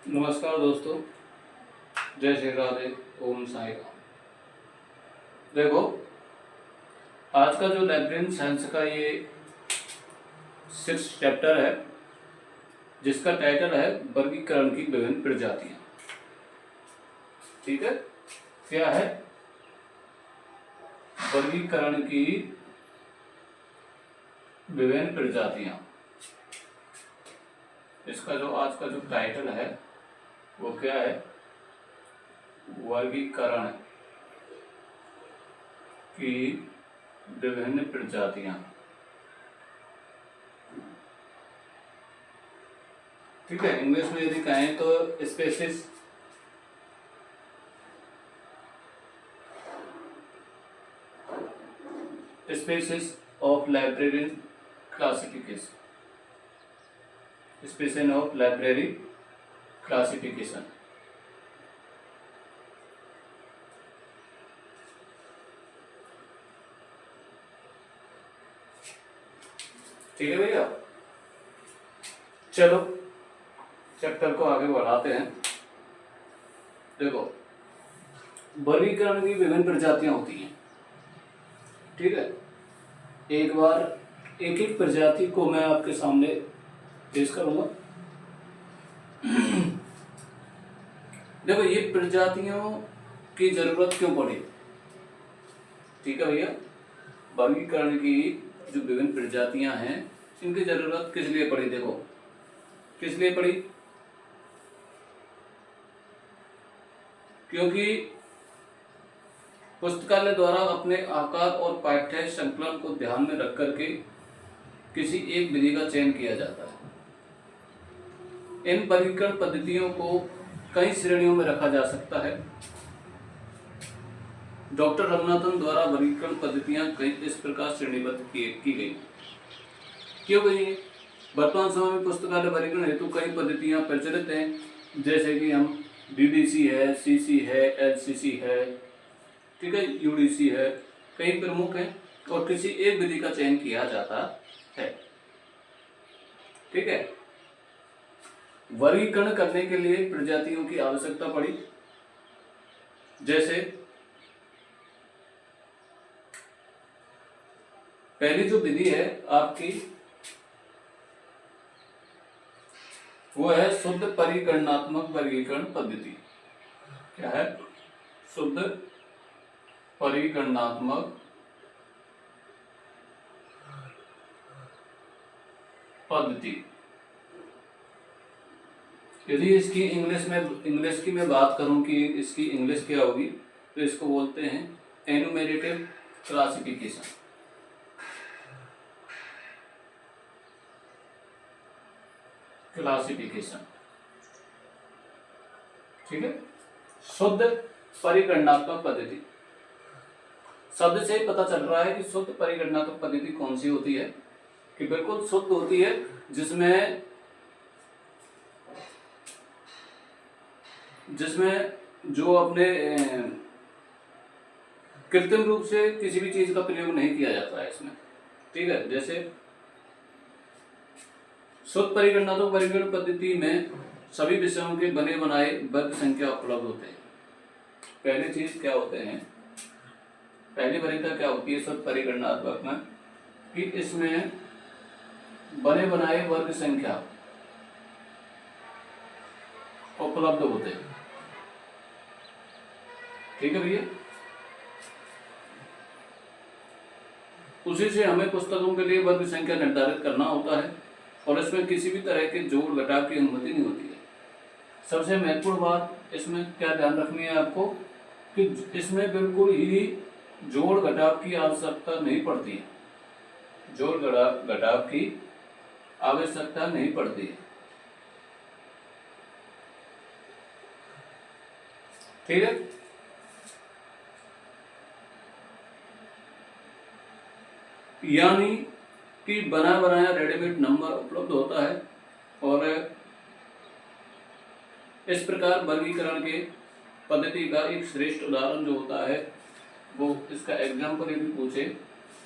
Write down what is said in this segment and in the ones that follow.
नमस्कार दोस्तों, जय श्री राधे, ओम साई राम। देखो, आज का जो लाइब्रेरियन साइंस का ये 6th चैप्टर है, जिसका टाइटल है वर्गीकरण की विभिन्न प्रजातियां। ठीक है, क्या है? वर्गीकरण की विभिन्न प्रजातियां। इसका जो आज का जो टाइटल है वो क्या है? वर्गीकरण की विभिन्न प्रजातियां। ठीक है, इंग्लिश में यदि कहें तो species of librarian classification, species of library classification. ठीक है भैया, चलो चैप्टर को आगे बढ़ाते हैं। देखो, वर्गीकरण की विभिन्न प्रजातियां होती हैं। ठीक है, एक बार एक एक प्रजाति को मैं आपके सामने पेश करूंगा। देखो, ये प्रजातियों की जरूरत क्यों पड़ी? ठीक है भैया, वर्गीकरण की जो विभिन्न प्रजातियां हैं इनकी जरूरत किस लिए पड़ी? देखो, किस लिए पड़ी? क्योंकि पुस्तकालय द्वारा अपने आकार और पाठ्य संकलन को ध्यान में रख करके किसी एक विधि का चयन किया जाता है। इन वर्गीकरण पद्धतियों को कई श्रेणियों में रखा जा सकता है। डॉक्टर रमनाथन द्वारा वर्गीकरण पद्धतियां कई इस प्रकार श्रेणीबद्ध की गई। क्यों गई? वर्तमान समय में पुस्तकालय वर्गीकरण हेतु कई पद्धतियां प्रचलित हैं, जैसे कि हम DDC है, CC है, LCC है, ठीक है, UDC है, कई प्रमुख हैं और किसी एक विधि का चयन किया जाता है। ठीक है, वर्गीकरण करने के लिए प्रजातियों की आवश्यकता पड़ी। जैसे पहली जो विधि है आपकी वो है शुद्ध परिगणनात्मक वर्गीकरण पद्धति। क्या है? शुद्ध परिगणनात्मक पद्धति। यदि इसकी इंग्लिश की मैं बात करूं कि इसकी इंग्लिश क्या होगी, तो इसको बोलते हैं एनुमेरेटिव क्लासिफिकेशन। ठीक है, शुद्ध परिगणनात्मक पद्धति। शब्द से ही पता चल रहा है कि शुद्ध परिगणनात्मक पद्धति कौन सी होती है, कि बिल्कुल शुद्ध होती है, जिसमें जो अपने कृत्रिम रूप से किसी भी चीज का प्रयोग नहीं किया जाता है इसमें। ठीक है, जैसे शुद्ध परिगणनात्मक वर्गीकरण पद्धति में सभी विषयों के बने बनाए वर्ग संख्या उपलब्ध होते हैं। पहली चीज क्या होते हैं, पहली वरीयता क्या होती है शुद्ध परिगणनात्मक में, कि इसमें बने बनाए वर्ग संख्या उपलब्ध होते हैं। ठीक है भैया, उसी से हमें पुस्तकों के लिए वर्ग संख्या निर्धारित करना होता है और इसमें किसी भी तरह के जोड़ घटाव की अनुमति नहीं होती है। सबसे महत्वपूर्ण बात इसमें क्या ध्यान रखनी है आपको, कि इसमें बिल्कुल ही जोड़ घटाव की आवश्यकता नहीं पड़ती है। जोड़ घटाव की आवश्यकता नहीं पड़ती है। ठीक है, यानी कि बना बनाया रेडीमेड नंबर उपलब्ध होता है। और इस प्रकार वर्गीकरण के पद्धति का एक श्रेष्ठ उदाहरण जो होता है वो इसका एग्जाम्पल यदि पूछे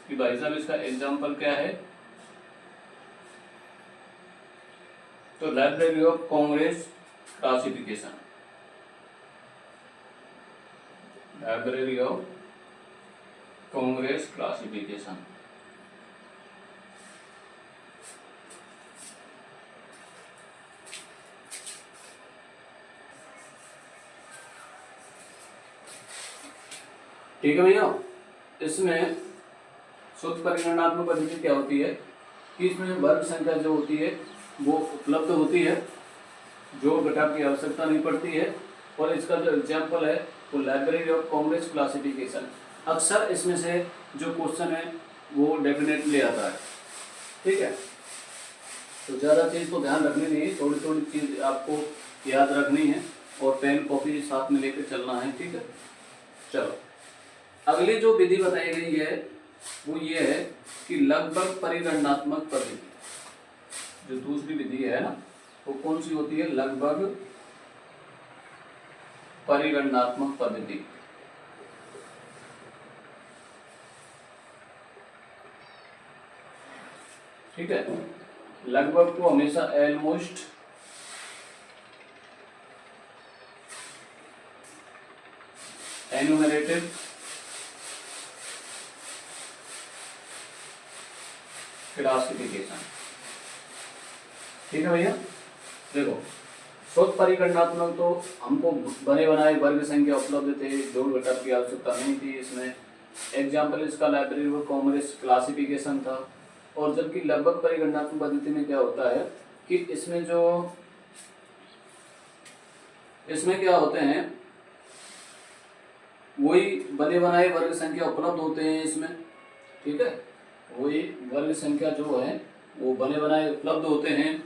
कि भाई साहब इसका एग्जाम्पल क्या है, तो library of Congress classification, library of Congress classification. ठीक है भैया, इसमें शुद्ध परिगणनात्मक पद्धति क्या होती है कि इसमें वर्ग संख्या जो होती है वो उपलब्ध होती है, जोड़ घटाव की आवश्यकता नहीं पड़ती है, और इसका जो एग्जाम्पल है वो लाइब्रेरी ऑफ कांग्रेस क्लासिफिकेशन। अक्सर इसमें से जो क्वेश्चन है वो डेफिनेटली आता है। ठीक है, तो ज़्यादा चीज़ को ध्यान रखनी नहीं, थोड़ी थोड़ी चीज़ आपको याद रखनी है और पेन कॉपी साथ में लेकर चलना है। ठीक है, चलो अगली जो विधि बताई गई है वो ये है कि लगभग परिगणनात्मक पद्धति। जो दूसरी विधि है ना वो कौन सी होती है? लगभग परिगणनात्मक पद्धति। ठीक है, लगभग को हमेशा ऑलमोस्ट, एन्यूमरेटिव, क्लासिफिकेशन। ठीक है भैया, देखो शुद्ध परिगणनात्मक तो हमको बने बनाए वर्ग संख्या उपलब्ध थे, जोड़ घटाव की आवश्यकता नहीं थी। इसमें एग्जाम्पल इसका लाइब्रेरी ऑफ कांग्रेस क्लासिफिकेशन था। और जबकि लगभग परिगणनात्मक पद्धति में क्या होता है कि इसमें क्या होते हैं, वही बने बनाए वर्ग संख्या उपलब्ध होते हैं इसमें। ठीक है, वही वर्ग संख्या जो है वो बने बनाए उपलब्ध होते हैं।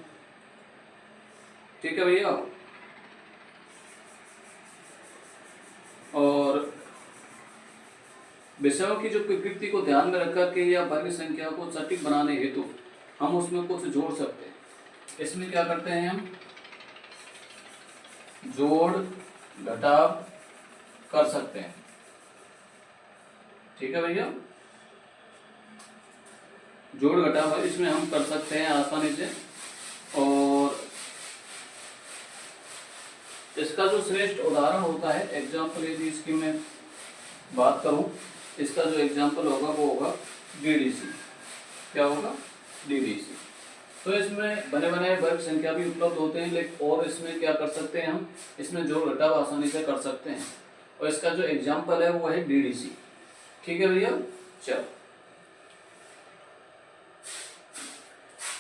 ठीक है भैया, और विषयों की जो प्रकृति को ध्यान में रखकर के या वर्ग संख्या को सटीक बनाने हेतु हम उसमें कुछ जोड़ सकते हैं। इसमें क्या करते हैं हम? जोड़ घटाव कर सकते हैं। ठीक है भैया, जोड़ घटाव इसमें हम कर सकते हैं आसानी से। और इसका जो श्रेष्ठ उदाहरण होता है, एग्जाम्पल यदि इसकी मैं बात करूं, इसका जो एग्जाम्पल होगा वो होगा डीडीसी। क्या होगा? डीडीसी। तो इसमें बने बनाए वर्ग संख्या भी उपलब्ध होते हैं, लेकिन और इसमें क्या कर सकते हैं हम? इसमें जोड़ घटाव आसानी से कर सकते हैं, और इसका जो एग्जाम्पल है वो है डीडीसी। ठीक है भैया, चलो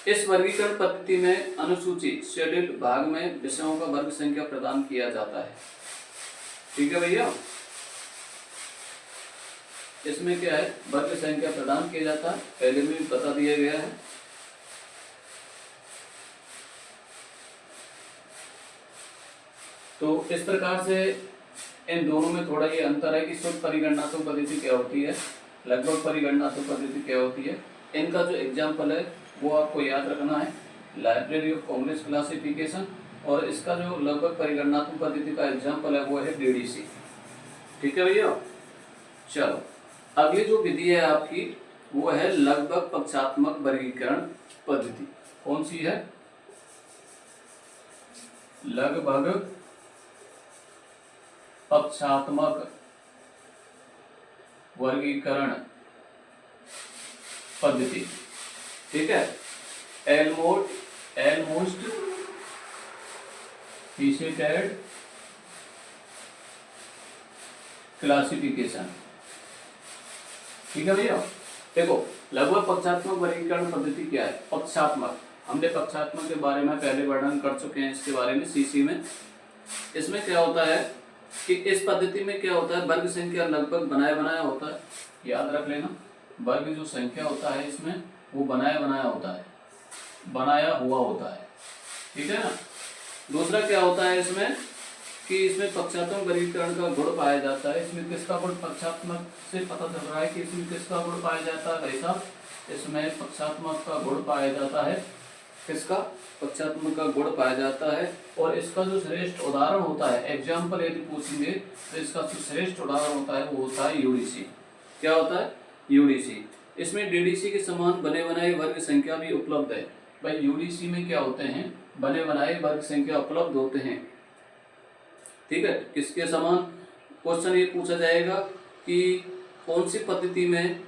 इस वर्गीकरण पद्धति में अनुसूची शेड्यूल भाग में विषयों का वर्ग संख्या प्रदान किया जाता है। ठीक है भैया, इसमें क्या है? वर्ग संख्या प्रदान किया जाता है, पहले में भी बता दिया गया है। तो इस प्रकार से इन दोनों में थोड़ा ये अंतर है कि शुद्ध परिगणनात्मक पद्धति क्या होती है, लगभग परिगणनात्मक पद्धति क्या होती है। इनका जो एग्जाम्पल है वो आपको याद रखना है, लाइब्रेरी ऑफ कांग्रेस क्लासिफिकेशन, और इसका जो लगभग परिगणनात्मक पद्धति का एग्जाम्पल है वो है डीडीसी। ठीक है भैया, चलो अगली जो विधि है आपकी वो है लगभग पक्षात्मक वर्गीकरण पद्धति। कौन सी है? लगभग पक्षात्मक वर्गीकरण पद्धति। ठीक है, एलमोस्ट रिपीटेड क्लासिफिकेशन। ठीक है भैया, देखो लगभग पक्षात्मक वर्गीकरण पद्धति क्या है? पक्षात्मक, हमने पक्षात्मक के बारे में पहले वर्णन कर चुके हैं इसके बारे में सीसी में। इसमें क्या होता है कि इस पद्धति में क्या होता है, वर्ग संख्या लगभग बनाया होता है। याद रख लेना, वर्ग जो संख्या होता है इसमें वो बनाया होता है, बनाया हुआ होता है। ठीक है ना। दूसरा क्या होता है इसमें कि इसमें पक्षात्मक वर्गीकरण का गुण पाया जाता है। इसमें किसका गुण? पक्षात्मक से पता चल रहा है कि इसमें किसका गुण पाया जाता है भाई साहब? इसमें पक्षात्मक का गुण पाया जाता है। किसका? पक्षात्मक का गुण पाया जाता है। और इसका जो श्रेष्ठ उदाहरण होता है, एग्जाम्पल यदि पूछेंगे तो इसका जो श्रेष्ठ उदाहरण होता है वो होता है यूडीसी। क्या होता है? यूडीसी। इसमें डीडीसी के समान बने बनाए वर्ग संख्या भी उपलब्ध है। भाई यूडीसी में क्या होते हैं? बने बनाए वर्ग संख्या उपलब्ध होते हैं, ठीक है, किसके समान। क्वेश्चन ये पूछा जाएगा कि कौन सी पद्धति में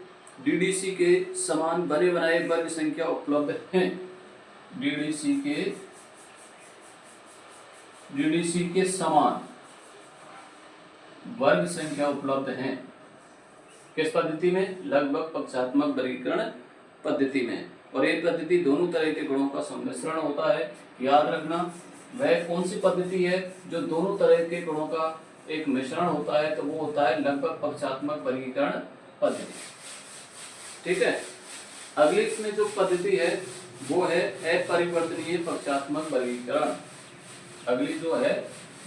डीडीसी के समान बने बनाए वर्ग संख्या उपलब्ध हैं। डीडीसी के समान वर्ग संख्या उपलब्ध हैं किस पद्धति में, लगभग पक्षात्मक वर्गीकरण पद्धति में। और ये पद्धति दोनों तरह के गुणों का सम्मिश्रण होता है। याद रखना, वह कौन सी पद्धति है जो दोनों तरह के गुणों का एक मिश्रण होता है, तो वो होता है लगभग पक्षात्मक वर्गीकरण पद्धति। ठीक है, अगली इसमें जो पद्धति है वो है अपरिवर्तनीय पक्षात्मक वर्गीकरण। अगली जो है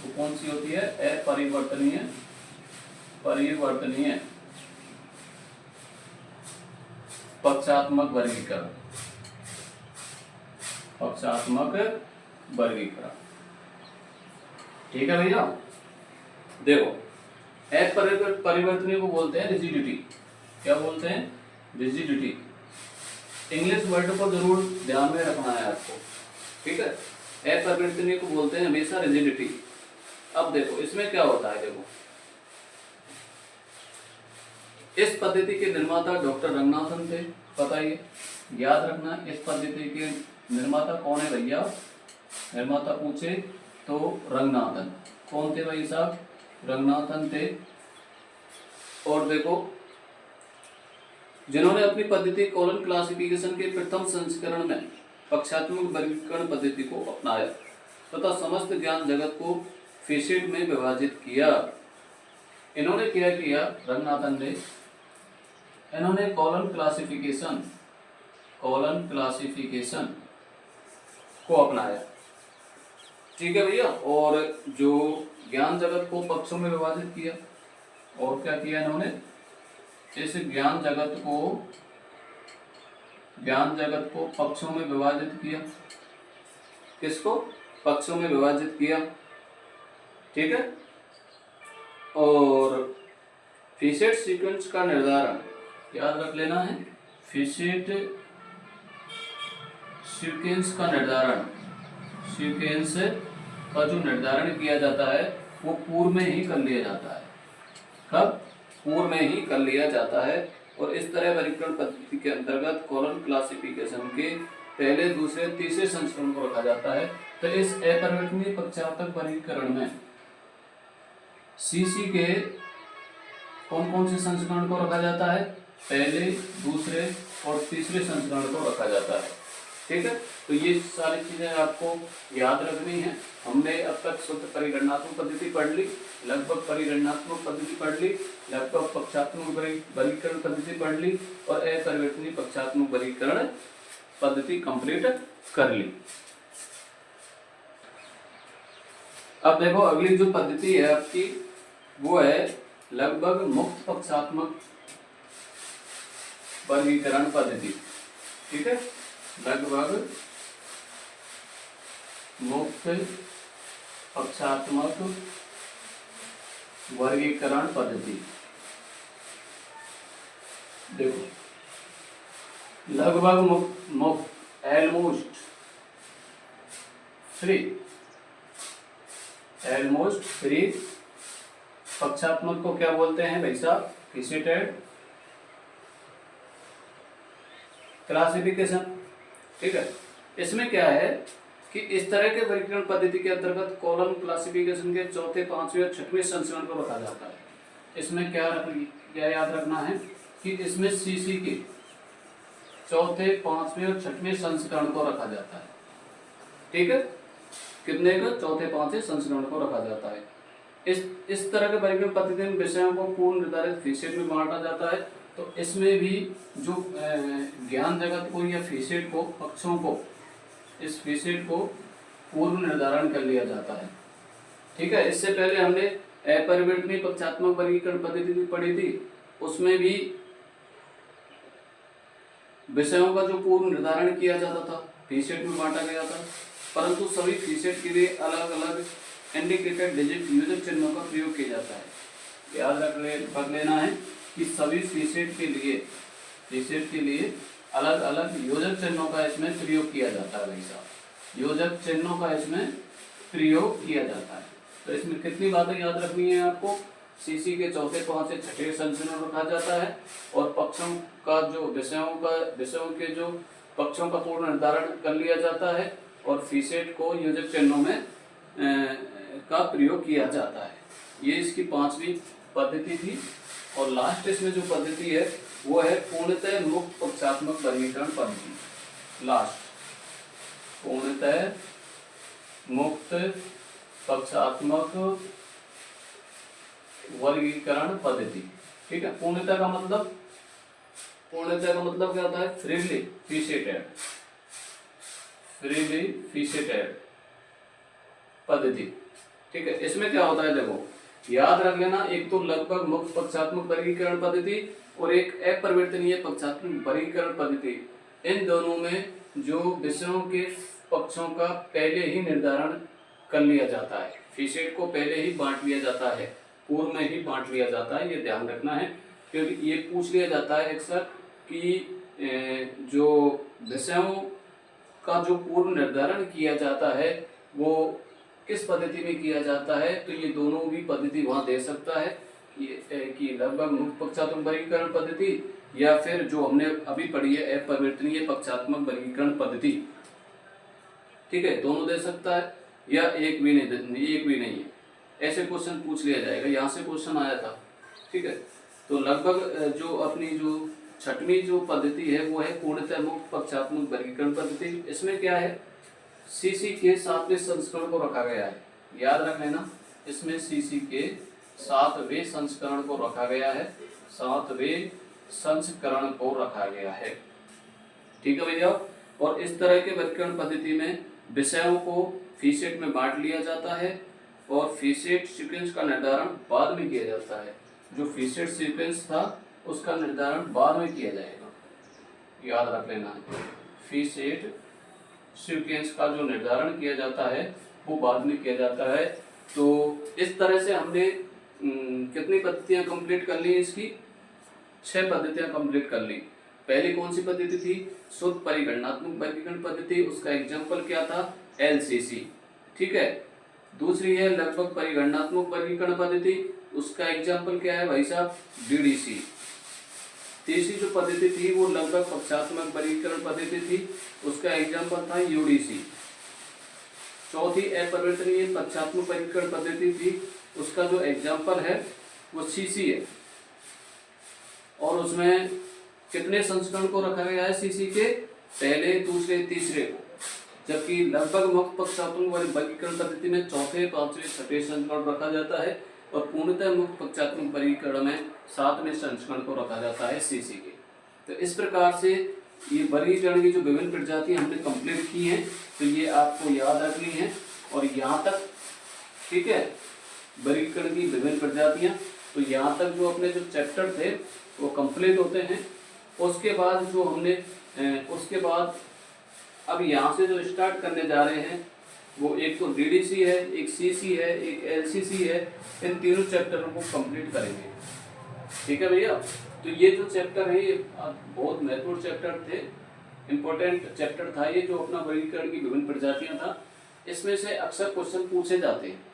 वो कौन सी होती है, अपरिवर्तनीय पक्षात्मक वर्गीकरण। ठीक है भैया, देखो अपरिवर्तनीय को बोलते हैं रिजिडिटी। क्या बोलते हैं, रिजिडिटी। इंग्लिश वर्ड को जरूर ध्यान में रखना है आपको। ठीक है, अपरिवर्तनीय को बोलते हैं हमेशा रिजिडिटी। अब देखो इसमें क्या होता है, देखो इस पद्धति के निर्माता डॉक्टर रंगनाथन थे, बताइए। याद रखना, इस पद्धति के निर्माता कौन है भैया, निर्माता पूछे तो रंगनाथन। कौन थे भाई साहब, रंगनाथन थे। और देखो जिन्होंने अपनी पद्धति कॉलन क्लासिफिकेशन के प्रथम संस्करण में पक्षात्मक वर्गीकरण पद्धति को अपनाया तथा समस्त ज्ञान जगत को फीसेट में विभाजित किया। इन्होंने क्या किया, रंगनाथन ने, इन्होंने कॉलन क्लासिफिकेशन को अपनाया। ठीक है भैया, और जो ज्ञान जगत को पक्षों में विभाजित किया। और क्या किया इन्होंने, इस ज्ञान जगत को पक्षों में विभाजित किया। किसको, पक्षों में विभाजित किया। ठीक है, और फीसेट सीक्वेंस का निर्धारण याद रख लेना है। फीसेट सीक्वेंस का निर्धारण, सीक्वेंस का जो निर्धारण किया जाता है वो पूर्व में ही कर लिया जाता है। कब, पूर्व में ही कर लिया जाता है। और इस तरह वर्गीकरण पद्धति के अंतर्गत कॉलन क्लासिफिकेशन के पहले, दूसरे, तीसरे संस्करण को रखा जाता है। तो इस अपरिवर्तनीय पक्षात्मक वर्गीकरण में सीसी के कौन कौन से संस्करण को रखा जाता है, पहले, दूसरे और तीसरे संस्करण को रखा जाता है। ठीक है, तो ये सारी चीजें आपको याद रखनी है। हमने अब तक शुद्ध परिगणनात्मक पद्धति पढ़ ली, लगभग परिगणनात्मक पद्धति पढ़ ली, लगभग पक्षात्मक वर्गीकरण पद्धति पढ़ ली और अपरिवर्तनीय पक्षात्मक वर्गीकरण पद्धति कंप्लीट कर ली। अब देखो अगली जो पद्धति है आपकी वो है लगभग मुक्त पक्षात्मक वर्गीकरण पद्धति। ठीक है, लगभग मुक्त पक्षात्मक वर्गीकरण पद्धति। देखो लगभग मुक्त एलमोस्ट फ्री पक्षात्मक को क्या बोलते हैं भाई साहब, फीसेटेड क्लासिफिकेशन। ठीक है, इसमें क्या है कि इस तरह के वर्गीकरण पद्धति के अंतर्गत कॉलम क्लासिफिकेशन के चौथे, पांचवें और छठवें संस्करण को रखा जाता है। इसमें क्या याद रखना है कि इसमें सीसी के चौथे, पांचवें और छठवें संस्करण को रखा जाता है। ठीक है, कितने का, चौथे, पांचवें संस्करण को रखा जाता है। इस तरह के वर्गीकरण पद्धति में विषयों को पूर्व निर्धारित फीसेट में बांटा जाता है। तो इसमें भी जो ज्ञान जगत को या फीसेट को, पक्षों को, इस फीसेट को पूर्व निर्धारण कर लिया जाता है। ठीक है, इससे पहले हमने अपरिवर्तनीय पक्षात्मक वर्गीकरण पद्धति भी पढ़ी थी, उसमें भी विषयों का जो पूर्व निर्धारण किया जाता था, फीसेट में बांटा गया था। परंतु सभी फीसेट के लिए अलग अलग इंडिकेटेड डिजिट योजक चिन्हों का प्रयोग किया जाता है। याद रख लेना है कि सभी फीसेट के लिए अलग अलग योजक चिन्हों का इसमें प्रयोग किया जाता है। भाई साहब, योजक चिन्हों का इसमें प्रयोग किया जाता है। तो इसमें कितनी बातें याद रखनी है आपको? सीसी के चौथे, पांचवें, छठे संस्करण रखा जाता है और पक्षों का जो विषयों के जो पक्षों का पूर्ण निर्धारण कर लिया जाता है और फीसेट को योजक चिन्हों में का प्रयोग किया जाता है। ये इसकी पांचवी पद्धति थी। और लास्ट इसमें जो पद्धति है वो है पूर्णतः मुक्त पक्षात्मक वर्गीकरण पद्धति। लास्ट पूर्णतः मुक्त पक्षात्मक वर्गीकरण पद्धति। ठीक है, पूर्णतः का मतलब क्या होता है? फ्रीली फीसेटेड पद्धति। ठीक है, इसमें क्या होता है देखो, याद रख लेना, एक तो लगभग मुक्त पक्षात्मक वर्गीकरण पद्धति और एक अपरिवर्तनीय पक्षात्मक वर्गीकरण पद्धति। इन दोनों में जो विषयों के पक्षों का पहले ही निर्धारण कर लिया जाता है, फीसेट को पहले ही बांट लिया जाता है, पूर्व में ही बांट लिया जाता है। ये ध्यान रखना है क्योंकि ये पूछ लिया जाता है अक्सर कि जो विषयों का जो पूर्व निर्धारण किया जाता है वो किस पद्धति में किया जाता है, तो ये दोनों भी पद्धति वहाँ दे सकता है कि लगभग मुक्त पक्षात्मक वर्गीकरण पद्धति या फिर जो हमने अभी पढ़ी है अपरिवर्तनीय पक्षात्मक वर्गीकरण पद्धति। ठीक है, दोनों दे सकता है या एक भी नहीं है। ऐसे क्वेश्चन पूछ लिया जाएगा, यहाँ से क्वेश्चन आया था। ठीक है, तो लगभग जो अपनी जो छठवीं जो पद्धति है वो है पूर्णतः मुक्त पक्षात्मक वर्गीकरण पद्धति। इसमें क्या है, सीसी के 7वें संस्करण को रखा गया है। याद रख लेना, इसमें सीसी के 7वें संस्करण को रखा गया है, 7वें संस्करण को रखा गया है। ठीक है भैया। और इस तरह के वर्गीकरण पद्धति में विषयों को फीसेट में बांट लिया जाता है और फीसेट सीक्वेंस का निर्धारण बाद में किया जाता है। जो फीसेट सीक्वेंस था उसका निर्धारण बाद में किया जाएगा, याद रख लेना। फीसेट सीक्वेंस का जो निर्धारण किया जाता है वो बाद में किया जाता है। तो इस तरह से हमने कितनी पद्धतियां कंप्लीट कर ली? इसकी 6 पद्धतियां कंप्लीट कर ली। पहली कौन सी पद्धति थी? शुद्ध परिगणनात्मक वर्गीकरण पद्धति। उसका एग्जाम्पल क्या था? LCC। ठीक है। दूसरी है लगभग परिगणनात्मक वर्गीकरण पद्धति। उसका एग्जाम्पल क्या है भाई साहब? DDC। तीसरी जो पद्धति थी वो लगभग पक्षात्मक वर्गीकरण पद्धति थी। उसका एग्जाम्पल था UDC। चौथी अपरिवर्तनीय पक्षात्मक वर्गीकरण पद्धति थी। उसका जो एग्जाम्पल है वो CC है। और उसमें कितने संस्करण को रखा गया है? CC के पहले, दूसरे, तीसरे को। जबकि लगभग मुक्त पक्षात्मक वर्गीकरण पद्धति में चौथे, पांचवें, छठे संस्करण रखा जाता है और पूर्णतः मुक्त पक्षात्मक वर्गीकरण में 7वें संस्करण को रखा जाता है CC के। तो इस प्रकार से ये वर्गीकरण की जो विभिन्न प्रजातियां हमने कंप्लीट की हैं, तो ये आपको याद रखनी है। और यहाँ तक, ठीक है, वर्गीकरण की विभिन्न प्रजातियां, तो यहाँ तक जो अपने जो चैप्टर थे वो कंप्लीट होते हैं। उसके बाद जो हमने उसके बाद अब यहाँ से जो स्टार्ट करने जा रहे हैं वो एक तो DDC है, एक CC है, एक LCC है। इन तीनों चैप्टरों को कंप्लीट करेंगे। ठीक है भैया। तो ये जो चैप्टर है ये बहुत महत्वपूर्ण चैप्टर थे, इम्पोर्टेंट चैप्टर था ये, जो अपना वर्गीकरण की विभिन्न प्रजातियां था। इसमें से अक्सर क्वेश्चन पूछे जाते हैं।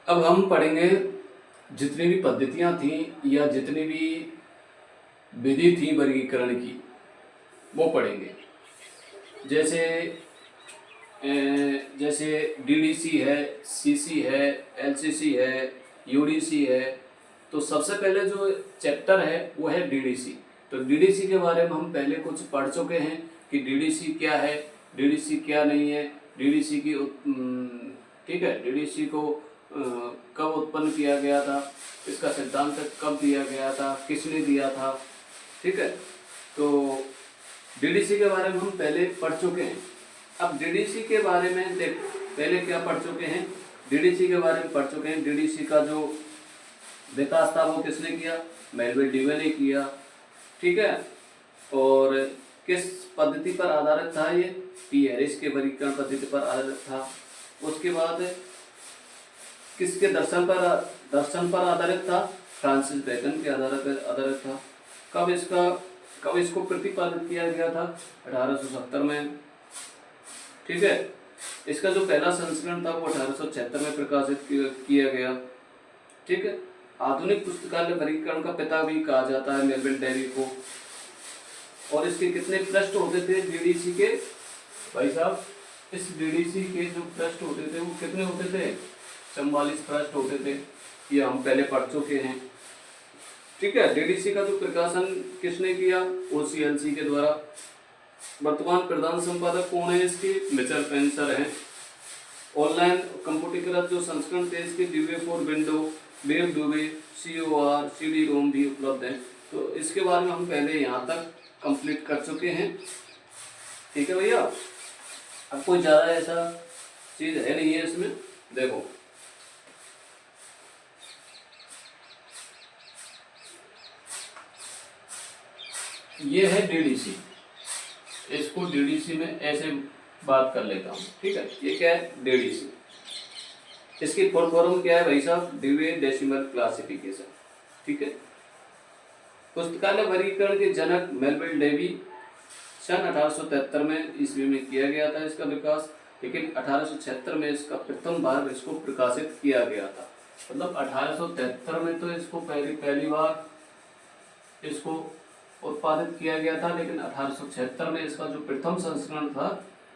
अब हम पढ़ेंगे जितनी भी पद्धतियां थी या जितनी भी विधि थी वर्गीकरण की, वो पढ़ेंगे। जैसे DDC है, CC है, LCC है, UDC है। तो सबसे पहले जो चैप्टर है वो है DDC। तो DDC के बारे में हम पहले कुछ पढ़ चुके हैं कि DDC क्या है, DDC क्या नहीं है, DDC की ठीक है, DDC को कब उत्पन्न किया गया था, इसका सिद्धांत कब दिया गया था, किसने दिया था। ठीक है, तो DDC के बारे में हम पहले पढ़ चुके हैं। अब DDC के बारे में देख, पहले क्या पढ़ चुके हैं? DDC के बारे में पढ़ चुके हैं। DDC का जो विकास था वो किसने किया? मेलविल डेवे ने किया। ठीक है, और किस पद्धति पर आधारित था ये? P. हैरिस के वर्गीकरण पद्धति पर आधारित था। उसके बाद किसके दर्शन पर आधारित था? फ्रांसिस बेकन के आधारित था। कब इसको प्रतिपादित किया गया था? 1870 में। ठीक है, इसका जो पहला संस्करण था वो 1876 में प्रकाशित किया गया। ठीक है, आधुनिक पुस्तकालय वर्गीकरण का पिता भी कहा जाता है मेलविल डेवी को। और इसके कितने पृष्ठ होते थे डीडीसी के? भाई साहब, इस डीडीसी के जो पृष्ठ होते थे वो कितने होते थे? 44 पृष्ठ होते थे। ये हम पहले पढ़ चुके हैं। ठीक है, डीडीसी का जो प्रकाशन किसने किया? ओसीएलसी के द्वारा। वर्तमान प्रधान संपादक कौन है इसके? मिचेल पेंसर हैं। ऑनलाइन कंप्यूटरीकृत जो संस्करण थे इसके ड्यूवे फॉर विंडो, वेब ड्यूवे, COR, CD-ROM भी उपलब्ध है। तो इसके बारे में हम पहले यहाँ तक कंप्लीट कर चुके हैं। ठीक है भैया, अब कोई ज़्यादा ऐसा चीज़ है नहीं है इसमें। देखो, ये है डीडीसी। इसको डीडीसी में ऐसे बात कर लेता हूँ। ठीक है, ये क्या है? डीडीसी। इसकी फुल फॉर्म क्या है भाई साहब? ड्यूवे डेसिमल क्लासिफिकेशन। ठीक है, पुस्तकालय वर्गीकरण के जनक मेलविल डेवी सन 1873 में ईस्वी में किया गया था इसका विकास, लेकिन 1876 में इसका प्रथम बार इसको प्रकाशित किया गया था। मतलब 1873 में तो इसको पहली बार इसको उत्पादित किया गया था, लेकिन 1876 में इसका जो प्रथम संस्करण था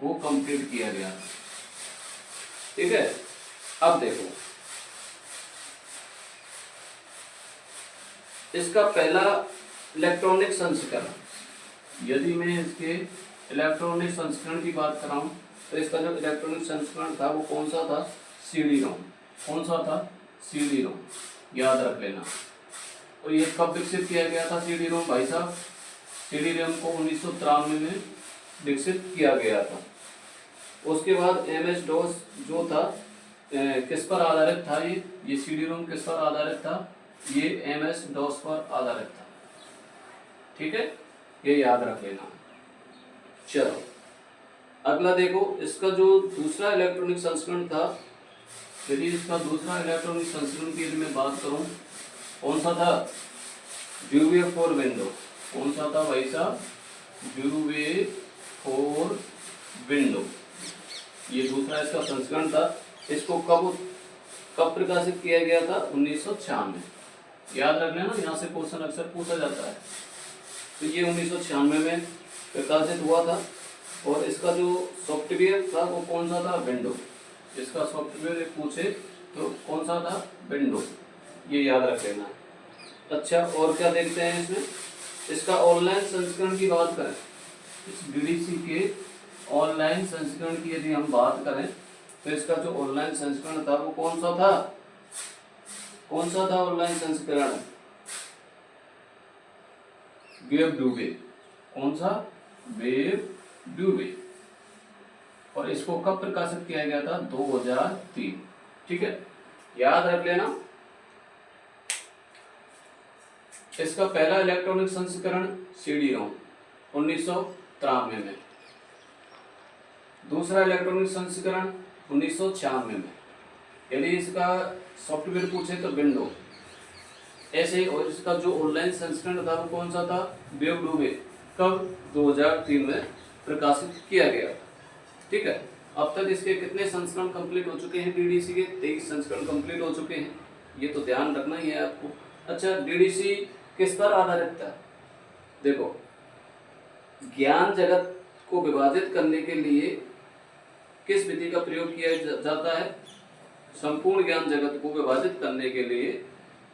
वो कंप्लीट किया गया था। ठीक है, अब देखो, इसका पहला इलेक्ट्रॉनिक संस्करण, यदि मैं इसके इलेक्ट्रॉनिक संस्करण की बात कराऊं तो इसका जो इलेक्ट्रॉनिक संस्करण था वो कौन सा था? CD-ROM। कौन सा था? CD-ROM, याद रख लेना। और ये कब विकसित किया गया था CD-ROM भाई साहब? CD-ROM को 1993 में विकसित किया गया था। उसके बाद MS-DOS जो था किस पर आधारित था? ये CD-ROM किस पर आधारित था? ये MS-DOS पर आधारित था। ठीक है, ये याद रख लेना। चलो अगला देखो, इसका जो दूसरा इलेक्ट्रॉनिक संस्करण था, यदि इसका दूसरा इलेक्ट्रॉनिक संस्करण की यदि मैं बात करूं, कौन सा था? ड्यूवे फॉर विंडो। कौन सा था भाई साहब? ड्यूवे फॉर विंडो। ये दूसरा इसका संस्करण था। इसको कब प्रकाशित किया गया था? 1996। याद रख लेना, यहाँ से क्वेश्चन अक्सर पूछा जाता है। तो ये 1996 में प्रकाशित हुआ था। और इसका जो सॉफ्टवेयर था वो कौन सा था? विंडो। इसका सॉफ्टवेयर पूछे तो कौन सा था? विंडो। ये याद रख लेना। अच्छा, और क्या देखते हैं इसमें? इसका ऑनलाइन संस्करण की बात करें, इस डीडीसी के ऑनलाइन संस्करण की यदि हम बात करें तो इसका जो ऑनलाइन संस्करण था वो कौन सा था? कौन सा था ऑनलाइन संस्करण? वेब ड्यूवे। कौन सा? वेब ड्यूवे। और इसको कब प्रकाशित किया गया था? 2003। ठीक है, याद रख लेना। इसका पहला इलेक्ट्रॉनिक संस्करण CD-ROM 1993 में। दूसरा इलेक्ट्रॉनिक संस्करण 1996 में। यदि इसका सॉफ्टवेयर पूछे तो विंडो ऐसे। और इसका जो ऑनलाइन संस्करण था वो कौन सा था? वेब ड्यूवे। कब? 2003 में प्रकाशित किया गया। ठीक है, अब तक इसके कितने संस्करण कंप्लीट हो चुके हैं? डीडीसी के 23 संस्करण कंप्लीट हो चुके हैं। ये तो ध्यान रखना ही है आपको। अच्छा, डीडीसी किस पर आधारित था? देखो, ज्ञान जगत को विभाजित करने के लिए किस विधि का प्रयोग किया जाता है? संपूर्ण ज्ञान जगत को विभाजित करने के लिए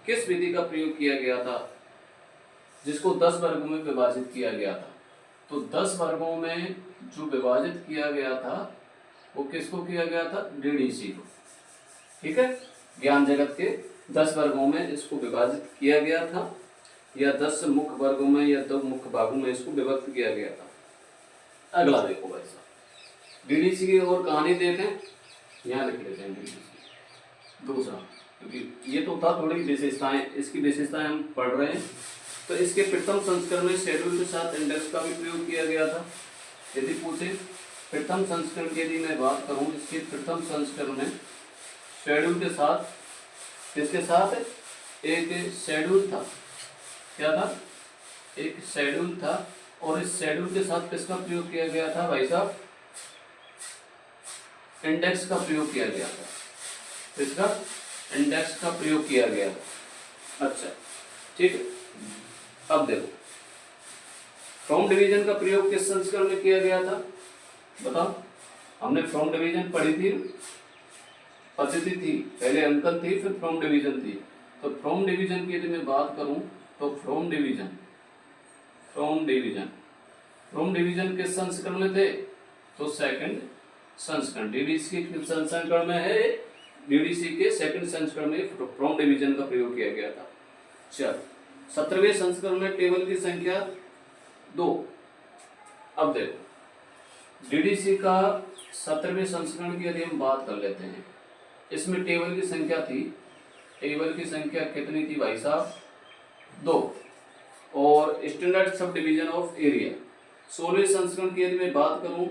किस विधि का प्रयोग किया गया था, जिसको 10 वर्गों में विभाजित किया गया था? तो 10 वर्गों में जो विभाजित किया गया था वो किसको किया गया था? डीडीसी को। ठीक है, ज्ञान जगत के 10 वर्गों में इसको विभाजित किया गया था, या 10 मुख्य वर्गों में या 2 मुख्य भागों में इसको विभक्त किया गया था। अगला देखो भाई साहब, डीडीसी की और कहानी देखें। यहाँ लिख लेते हैं डीडीसी दूसरा, क्योंकि ये तो था थोड़ी विशेषताएं, इसकी विशेषताएं हम पढ़ रहे हैं। तो इसके प्रथम संस्करण में शेड्यूल के साथ इंडेक्स का भी प्रयोग किया गया था। यदि पूछे प्रथम संस्करण की यदि मैं बात करूं, इसके प्रथम संस्करण में शेड्यूल के साथ, किसके साथ? एक शेड्यूल था। क्या था? एक शेड्यूल था और इस शेड्यूल के साथ किसका प्रयोग किया गया था भाई साहब, इंडेक्स का प्रयोग किया गया था। इसका इंडेक्स का प्रयोग किया गया था। अच्छा ठीक है, अब देखो फ्रॉम डिवीजन का प्रयोग किस संस्करण में किया गया था बताओ। हमने फ्रॉम डिवीजन पढ़ी थी, पद्धति थी, पहले अंकन थी फिर फ्रॉम डिवीजन थी। तो फ्रॉम डिवीजन की यदि मैं बात करूं तो फ्रॉम डिवीजन किस संस्करण में थे, तो सेकंड संस्करण। डीडीसी के संस्करण में है, डीडीसी के सेकंड संस्करण में फ्रॉम डिवीजन का प्रयोग किया गया था। चल 17वें संस्करण में टेबल की संख्या 2। अब देखो डीडीसी का 17वें संस्करण की यदि हम बात कर लेते हैं, इसमें टेबल की संख्या थी, टेबल की संख्या कितनी थी भाई साहब, 2। और standard sub division of area 16वें संस्करण की यदि मैं बात करूं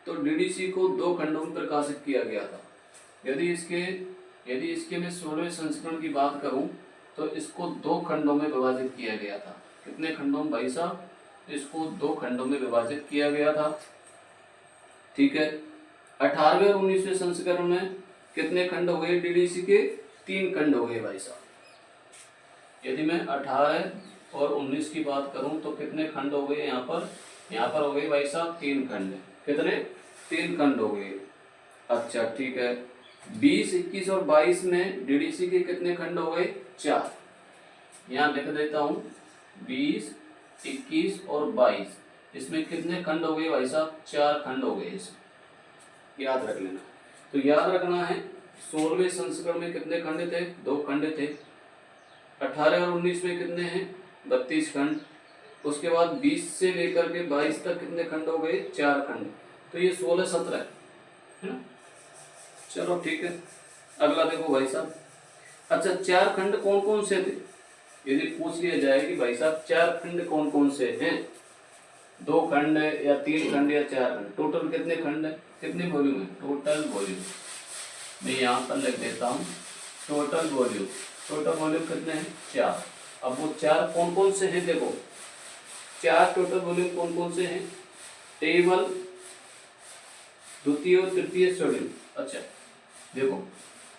तो डीडीसी को 2 खंडों में प्रकाशित किया गया था। यदि इसके मैं 16वें संस्करण की बात करूं तो इसको 2 खंडों में विभाजित किया गया था। कितने खंडों में भाई साहब, इसको 2 खंडों में विभाजित किया गया था। ठीक है, 18वें और 19वें संस्करण में कितने खंड हो गए डीडीसी के, 3 खंड हो गए भाई साहब। यदि मैं 18 और 19 की बात करूं तो कितने खंड हो गए यहाँ पर हो गए भाई साहब 3 खंड। कितने, 3 खंड हो गए। अच्छा ठीक है, 20, 21 और 22 में डीडीसी के कितने खंड हो गए, 4। यहाँ लिख देता हूँ 20, 21 और 22, इसमें कितने खंड हो गए भाई साहब, 4 खंड हो गए। इसमें याद रख लेना। तो याद रखना है 16वें संस्करण में कितने खंड थे, 2 खंड थे। 18 और 19 में कितने हैं, 32 खंड। उसके बाद 20 से लेकर के 22 तक कितने खंड हो गए, 4 खंड। तो ये 16, 17 है ना। चलो ठीक है, अगला देखो भाई साहब। अच्छा 4 खंड कौन कौन से थे, यदि पूछ लिया जाए कि भाई साहब 4 खंड कौन कौन से हैं, 2 खंड या 3 खंड या 4 खंड, टोटल कितने खंड है, कितने वॉल्यूम है, टोटल वॉल्यूम मैं यहाँ पर लिख देता हूँ। टोटल वॉल्यूम कितने हैं, 4। अब वो 4 कौन कौन से हैं, देखो 4 टोटल वॉल्यूम कौन कौन से हैं, टेबल, द्वितीय और तृतीय शेड्यूल। अच्छा देखो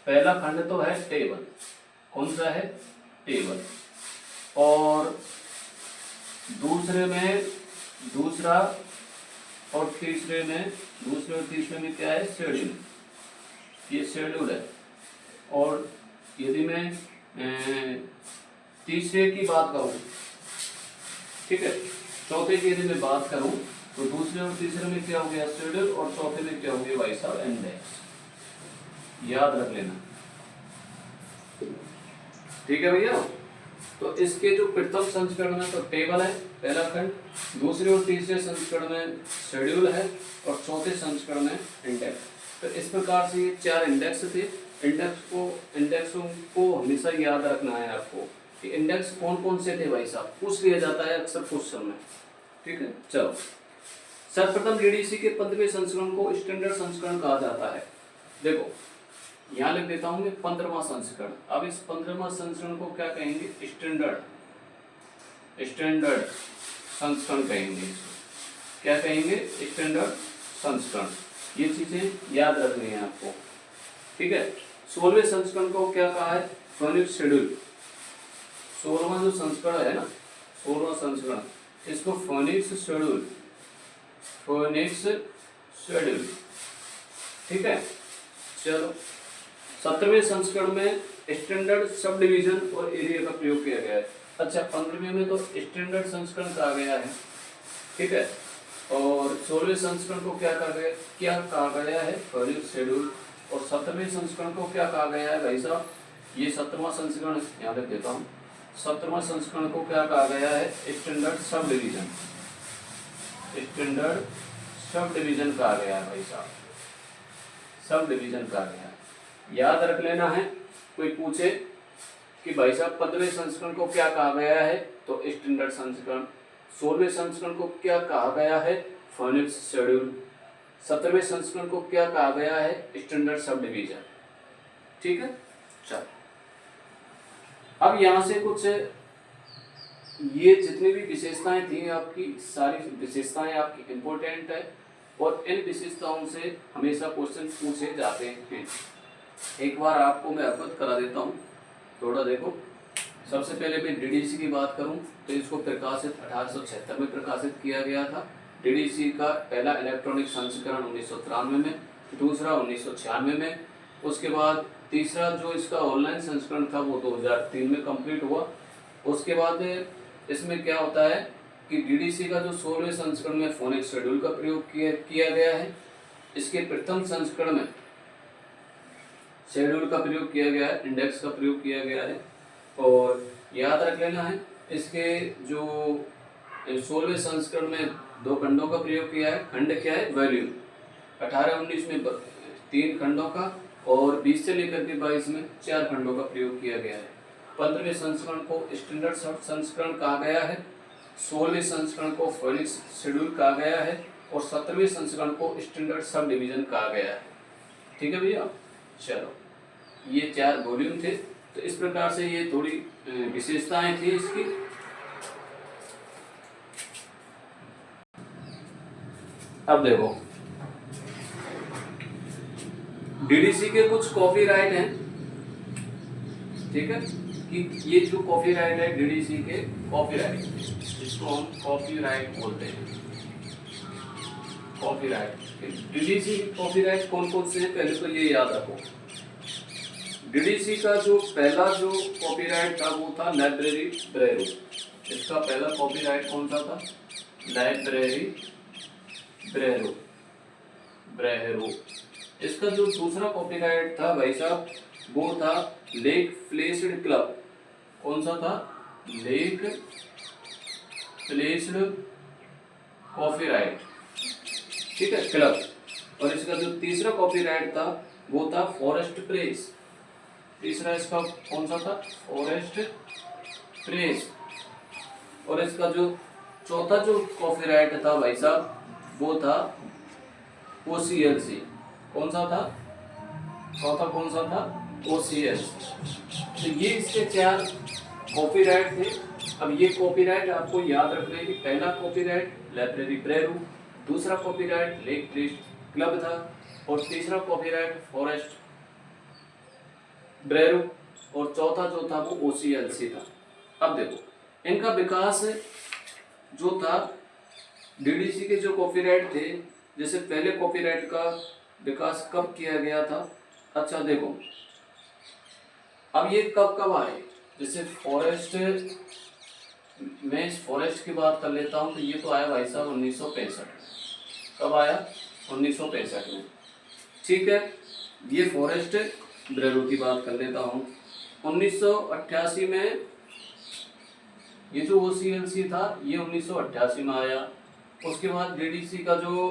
पहला खंड तो है टेबल, कौन सा है, टेबल। और दूसरे और तीसरे में क्या है, शेड्यूल, ये शेड्यूल है। और यदि मैं तीसरे की बात करूं, ठीक है, चौथे की यदि मैं बात करूं तो दूसरे और तीसरे में क्या हो गया, शेड्यूल, और चौथे में क्या हो गया भाई साहब, इंडेक्स। याद रख लेना, ठीक है भैया। तो इसके जो प्रथम संस्करण में तो टेबल है पहला खंड, दूसरे और तीसरे संस्करण में शेड्यूल है, और चौथे संस्करण में इंडेक्स। तो इस प्रकार से ये 4 इंडेक्स थे। इंडेक्सों को हमेशा याद रखना है आपको कि इंडेक्स कौन कौन से थे भाई साहब, पूछ लिया जाता है अक्सर क्वेश्चन में। ठीक है, चलो सर्वप्रथम डीडीसी के 15वें संस्करण को स्टैंडर्ड संस्करण कहा जाता है। देखो यहाँ लिख देता हूँ मैं 15वां संस्करण। अब इस 15वां संस्करण को क्या कहेंगे, स्टैंडर्ड संस्करण कहेंगे। क्या कहेंगे, स्टैंडर्ड संस्करण। ये चीजें याद रखनी है आपको, ठीक है। 16वें संस्करण को क्या कहा है, फोनिक्स शेड्यूल। 16वां जो संस्करण है ना, 16वां संस्करण, इसको फोनिक्स शेड्यूल, ठीक है। चलो 17वें संस्करण में स्टैंडर्ड सब डिवीजन और एरिया का प्रयोग किया गया है। अच्छा 15वें में तो स्टैंडर्ड संस्करण कहा गया है, ठीक है। और 16वें संस्करण को क्या कहा गया है, फोनिक्स शेड्यूल। और 17वें संस्करण को क्या कहा गया है भाई साहब, ये 17वां संस्करण यहाँ पे देता हूँ। 17वां संस्करण को क्या कहा गया है, standard sub division. Standard sub division कहा गया है भाई साहब, सब डिवीजन कहा गया है। याद रख लेना है, कोई पूछे कि भाई साहब 15वें संस्करण को क्या कहा गया है, तो स्टैंडर्ड संस्करण। 16वें संस्करण को क्या कहा गया है, फोनिक्स शेड्यूल। 17वें संस्करण को क्या कहा गया है, स्टैंडर्ड सब डिवीजन, ठीक है। चलो अब यहां से कुछ ये जितनी भी विशेषताएं थी आपकी, सारी विशेषताएं आपकी इम्पोर्टेंट है और इन विशेषताओं से हमेशा क्वेश्चन पूछे जाते हैं। एक बार आपको मैं अवगत करा देता हूँ, थोड़ा देखो। सबसे पहले मैं डीडीसी की बात करूं तो इसको प्रकाशित 1876 में प्रकाशित किया गया था। डीडीसी का पहला इलेक्ट्रॉनिक संस्करण 1993 में, दूसरा 1996 में, उसके बाद तीसरा जो इसका ऑनलाइन संस्करण था वो 2003 में कंप्लीट हुआ। उसके बाद इसमें क्या होता है कि डीडीसी का जो 16वें संस्करण में फोनिक शेड्यूल का प्रयोग किया गया है। इसके प्रथम संस्करण में शेड्यूल का प्रयोग किया गया है, इंडेक्स का प्रयोग किया गया है। और याद रख लेना है इसके जो 16वें संस्करण में 2 खंडों का प्रयोग किया है। खंड क्या है? वॉल्यूम। 18-19 में 3 खंडों का और 20 से लेकर के 22 में 4 खंडों का प्रयोग किया गया है। 15वें संस्करण को स्टैंडर्ड संस्करण कहा गया है, 16वें संस्करण को फोनिक शेड्यूल कहा गया है और 17वें संस्करण को स्टैंडर्ड सब डिवीजन कहा गया है। ठीक है भैया, चलो ये 4 वॉल्यूम थे। तो इस प्रकार से ये थोड़ी विशेषताएं थी इसकी। अब देखो डीडीसी के कुछ कॉपीराइट हैं, ठीक है, कि ये जो कॉपीराइट है डीडीसी के कॉपीराइट, इसको हम कॉपीराइट बोलते हैं। कॉपीराइट डीडीसी कॉपीराइट कौन कौन से हैं पहले तो ये याद रखो। डीडीसी का जो पहला जो कॉपीराइट था वो था लाइब्रेरी ब्रेरो। इसका पहला कॉपीराइट कौन सा था? लाइब्रेरी ब्रेरो। इसका जो दूसरा कॉपीराइट था भाई साहब वो था लेक प्लेस्ड क्लब। कौन सा था? लेक प्लेस्ड कॉपीराइट, ठीक है, क्लब। और इसका जो तीसरा कॉपीराइट था वो था फॉरेस्ट प्रेस। तीसरा इसका कौन सा था? Forest press. और इसका जो चौथा जो कॉपीराइट था भाई साहब वो था OCLC। कौन सा था? चौथा कौन सा था? OCLC। तो ये इसके 4 कॉपीराइट थे। अब ये कॉपीराइट आपको याद रखना है कि पहला कॉपीराइट लाइब्रेरी ब्रेरू, दूसरा कॉपीराइट लेक प्लेस्ड क्लब था और तीसरा कॉपीराइट फॉरेस्ट ब्रेरू और चौथा जो था वो OCLC था। अब देखो इनका विकास जो था डीडीसी के जो कॉपीराइट थे, जैसे पहले कॉपीराइट का विकास कब किया गया था? अच्छा देखो अब ये कब आए, जैसे फॉरेस्ट, मैं इस फॉरेस्ट की बात कर लेता हूँ तो ये तो आया भाई साहब 1965। कब आया? 1965 में, ठीक है। ये फॉरेस्ट ब्रेरू की बात कर लेता हूँ। 1988 में ये जो OCLC था ये 1988 में आया। उसके बाद डीडीसी का जो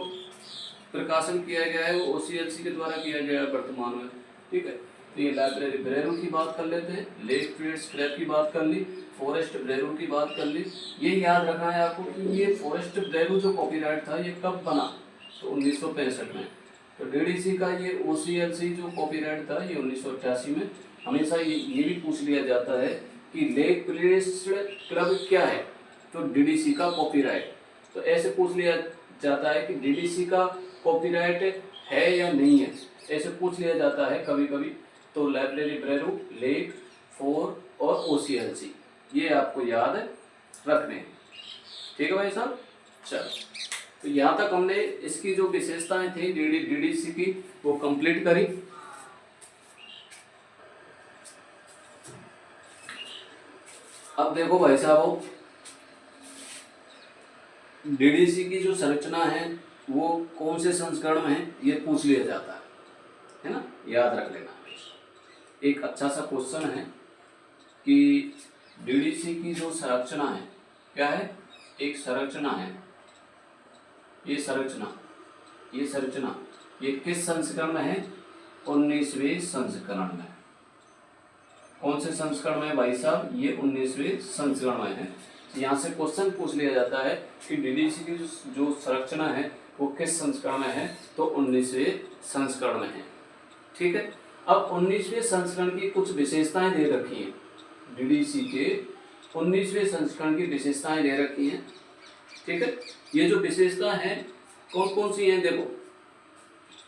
प्रकाशन किया गया है वो OCLC के द्वारा किया गया है वर्तमान में, ठीक है। तो ये लाइब्रेरी ब्रेरू की बात कर लेते हैं, लेक प्लेस्ड क्लब की बात कर ली, फॉरेस्ट ब्रेरू की बात कर ली। ये याद रखना है आपको कि ये फॉरेस्ट ब्रेरू जो कॉपीराइट था ये कब बना? तो 1965 में। तो डीडीसी का ये OCLC जो कॉपीराइट था ये 1988 में। हमेशा ये भी पूछ लिया जाता है कि लेक प्लेस्ड क्लब क्या है? तो डीडीसी का कॉपीराइट। तो ऐसे पूछ लिया जाता है कि डीडीसी का कॉपीराइट है या नहीं है, ऐसे पूछ लिया जाता है कभी कभी। तो लाइब्रेरी ब्रेरू, लेक, फोर और OCLC ये आपको याद रखने हैं, ठीक है भाई साहब। चलो तो यहाँ तक हमने इसकी जो विशेषताएं थी डीडीसी की वो कंप्लीट करी। अब देखो भाई साहब डीडीसी की जो संरचना है वो कौन से संस्करण में है ये पूछ लिया जाता है ना, याद रख लेना। एक अच्छा सा क्वेश्चन है कि डीडीसी की जो संरचना है क्या है? एक संरचना है, ये संरचना ये किस संस्करण में है? 19वें संस्करण में। कौन से संस्करण में भाई साहब? ये 19वें संस्करण में है। यहाँ से क्वेश्चन पूछ लिया जाता है कि डीडीसी की जो संरचना है वो किस संस्करण में है? तो 19वें संस्करण में है, ठीक है। अब 19वें संस्करण की कुछ विशेषताएं दे रखी हैं डीडीसी के 19वें संस्करण की विशेषताएं दे रखी हैं। ठीक है, ये जो विशेषता हैं कौन कौन सी हैं, देखो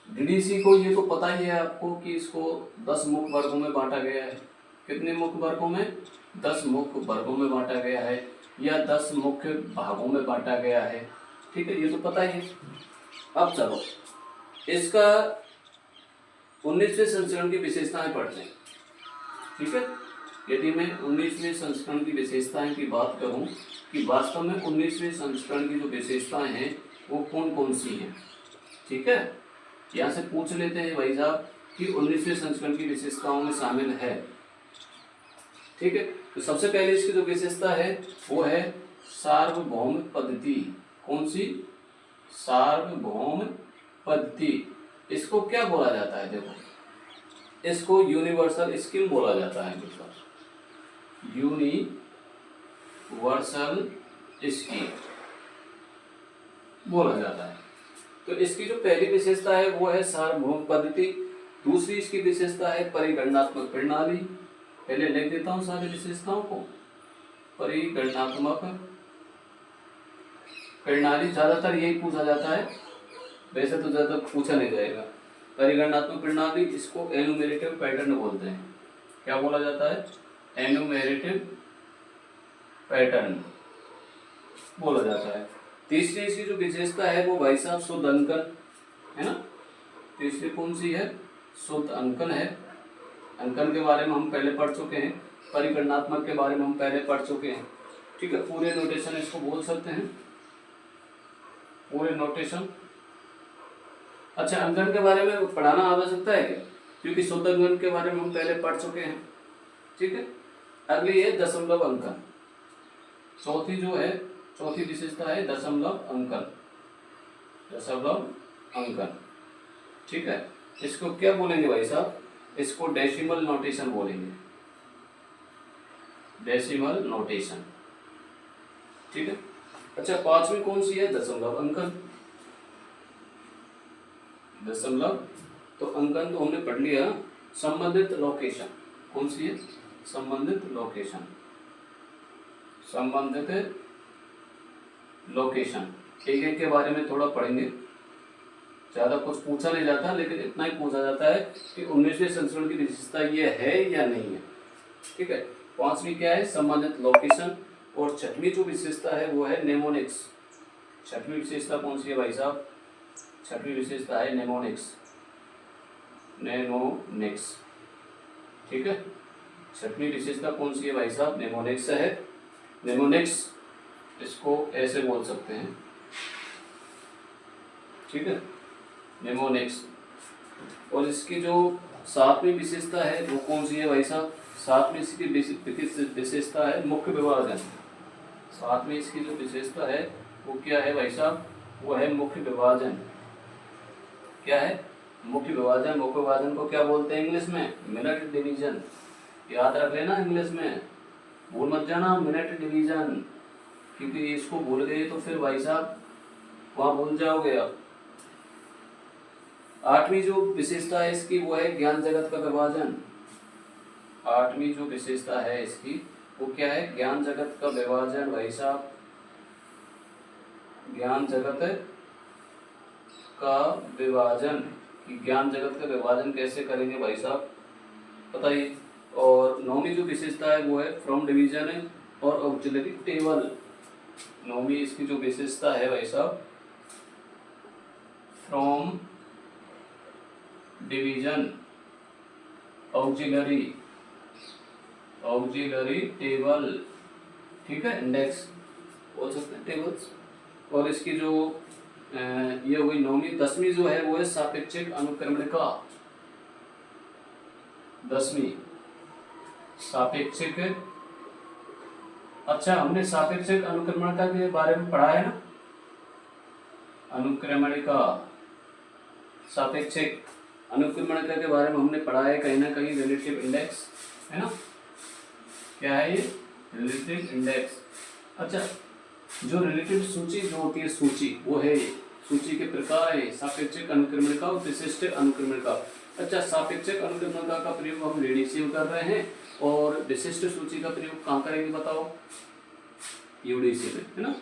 डीडीसी को ये तो पता ही है आपको कि इसको 10 मुख्य वर्गों में बांटा गया है। कितने मुख्य वर्गों में? 10 मुख्य वर्गों में बांटा गया है या 10 मुख्य भागों में बांटा गया है। ठीक है, ये तो पता ही है। अब चलो इसका 19वें संस्करण की विशेषताएं पढ़ते हैं। ठीक है, यदि मैं 19वें संस्करण की विशेषताएं की बात करूं कि वास्तव में 19वें संस्करण की जो विशेषताएं हैं वो कौन कौन सी हैं। ठीक है, यहाँ से पूछ लेते हैं भाई साहब कि 19वें संस्करण की विशेषताओं में शामिल है। ठीक है, तो सबसे पहले इसकी जो विशेषता है वो है सार्वभौम पद्धति। कौन सी? सार्वभौम पद्धति। इसको क्या बोला जाता है? देखो इसको यूनिवर्सल स्कीम बोला जाता है। यूनिवर्सल स्कीम बोला जाता है। तो इसकी जो पहली विशेषता है वो है सार्वभौम पद्धति। दूसरी इसकी विशेषता है परिगणनात्मक प्रणाली। पहले लिख देता हूं सारी विशेषताओं को। परिगणनात्मक प्रणाली, ज्यादातर यही पूछा जाता है, वैसे तो ज्यादा पूछा नहीं जाएगा। परिगणनात्मक प्रणाली, इसको एनुमेरेटिव पैटर्न बोलते हैं। क्या बोला जाता है? एनुमेरेटिव पैटर्न बोला जाता है। तीसरी इसकी जो विशेषता है वो भाई साहब शुद्ध अंकन है ना। तीसरी कौन सी है? शुद्ध अंकन है। अंकन के बारे में हम पहले पढ़ चुके हैं, परिगणनात्मक के बारे में हम पहले पढ़ चुके हैं। ठीक है, पूरे नोटेशन इसको बोल सकते हैं, पूरे नोटेशन। अच्छा, अंकन के बारे में पढ़ाना आवश्यकता है क्या? क्योंकि शुद्ध अंकन के बारे में हम पहले पढ़ चुके हैं। ठीक है, अगली है दशमलव अंकन। चौथी जो है, चौथी विशेषता है दशमलव अंकन। दशमलव अंकन। ठीक है, इसको क्या बोलेंगे भाई साहब? इसको डेसिमल नोटेशन बोलेंगे। Decimal notation. ठीक है, अच्छा पांचवी कौन सी है? दशमलव अंकन। दशमलव तो अंकन तो हमने पढ़ लिया। संबंधित लोकेशन कौन सी है? संबंधित लोकेशन। संबंधित लोकेशन, एक एक के बारे में थोड़ा पढ़ेंगे, ज्यादा कुछ पूछा नहीं जाता, लेकिन इतना ही पूछा जाता है कि 19वें संस्करण की विशेषता ये है या नहीं है। ठीक है, पांचवी क्या है? संबंधित लोकेशन। और छठवीं जो विशेषता है वो है नेमोनिक्स। छठवीं विशेषता कौन सी है भाई साहब? छठवीं विशेषता है नेमोनिक्स। नेमोनिक्स। ठीक है, छठवीं विशेषता कौन सी है भाई साहब? नेमोनिक्स है। नेमोनिक्स इसको ऐसे बोल सकते हैं। ठीक है, नेमोनिक्स। और इसकी जो सातवीं विशेषता है वो कौन सी है भाई साहब? सातवीं इसकी विशेषता है मुख्य विभाजन। सातवीं इसकी जो विशेषता है वो क्या है भाई साहब? वो है मुख्य विभाजन। क्या है? मुख्य विभाजन। मुख्य विभाजन को क्या बोलते हैं इंग्लिश में? Minute division. याद रख लेना इंग्लिश में, भूल मत जाना मिनट डिवीजन, क्योंकि इसको भूल गए तो फिर भाई साहब वहां भूल जाओगे आप। आठवीं जो विशेषता है इसकी वो है ज्ञान जगत का विभाजन। आठवीं जो विशेषता है इसकी वो क्या है? ज्ञान जगत का विभाजन भाई साहब। ज्ञान जगत का विभाजन, कि ज्ञान जगत का विभाजन कैसे करेंगे भाई साहब बताइए। और नौवीं जो विशेषता है वो है फ्रॉम डिवीजन है और ऑक्सिलरी टेबल। नौवीं इसकी जो विशेषता है भाई साहब, फ्रॉम डिवीजन ऑक्सिलरी टेबल। ठीक है, इंडेक्स बोल सकते हैं, टेबल्स। और इसकी जो ये हुई नौवीं। दसवीं जो है वो है सापेक्षिक अनुक्रमणिका। दसवीं सापेक्षिक। अच्छा, हमने सापेक्षिक अनुक्रमणिका के बारे में पढ़ा है ना। अनुक्रमणिका, सापेक्षिक अनुक्रमणिका के बारे में हमने पढ़ा है कहीं ना कहीं। रिलेटिव इंडेक्स है ना। क्या है ये? Relative index. अच्छा, जो रिलेटिव सूची जो होती है, सूची वो है ये। सूची के प्रकार है सापेक्षिक अनुक्रमणिका और विशिष्ट अनुक्रमणिका। अच्छा, सापेक्षिक अनुक्रमणिका का प्रयोग हम रेडिसिव कर रहे हैं और विशिष्ट सूची का प्रयोग कहाँ करेंगे बताओ? यूडीसी में, है ना?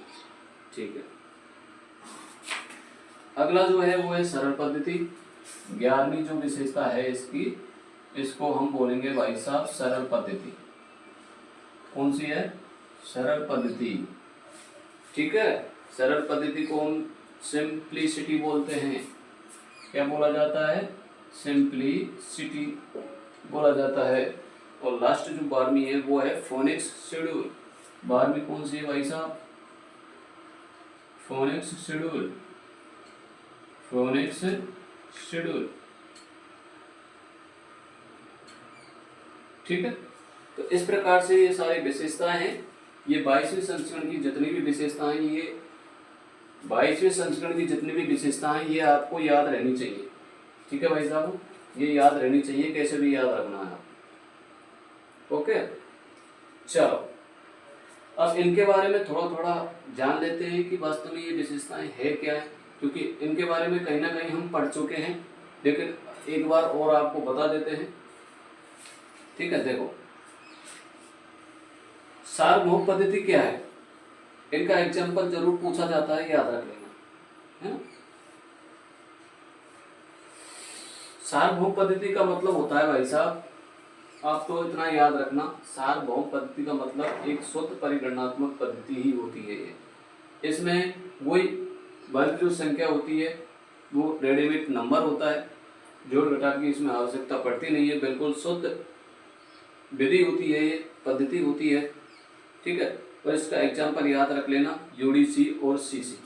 ठीक है। अगला जो है वो है सरल पद्धति। 11वीं जो विशेषता है इसकी, इसको हम बोलेंगे भाई साहब सरल पद्धति। कौन सी है? सरल पद्धति। ठीक है, सरल पद्धति को हम सिंप्लिसिटी बोलते हैं। क्या बोला जाता है? सिंप्लिसिटी बोला जाता है। और लास्ट जो 12वीं है वो है फोनिक्स शेड्यूल। 12वीं कौन सी है भाई साहब? Phoenix schedule. Phoenix schedule. ठीक है, तो इस प्रकार से ये सारी विशेषताएं हैं। ये 22वें संस्करण की जितनी भी विशेषताएं, ये 22वें संस्करण की जितनी भी विशेषताएं ये आपको याद रहनी चाहिए। ठीक है भाई साहब, ये याद रहनी चाहिए, कैसे भी याद रखना है। ओके, चलो अब इनके बारे में थोड़ा थोड़ा जान लेते हैं कि वास्तव में ये विशेषताएं है क्या है, क्योंकि इनके बारे में कहीं ना कहीं हम पढ़ चुके हैं, लेकिन एक बार और आपको बता देते हैं। ठीक है, देखो सार्वभौम पद्धति क्या है, इनका एग्जाम्पल जरूर पूछा जाता है, याद रख लेना, है ना? सार्वभौम पद्धति का मतलब होता है भाई साहब, आप तो इतना याद रखना, सार्वभौम पद्धति का मतलब एक शुद्ध परिगणनात्मक पद्धति ही होती है ये। इसमें वही वर्ग जो संख्या होती है वो रेडीमेड नंबर होता है, जोड़ घटा की इसमें आवश्यकता पड़ती नहीं है, बिल्कुल शुद्ध विधि होती है, ये पद्धति होती है। ठीक है, और इसका एग्जाम्पल याद रख लेना, यूडीसी और सीसी।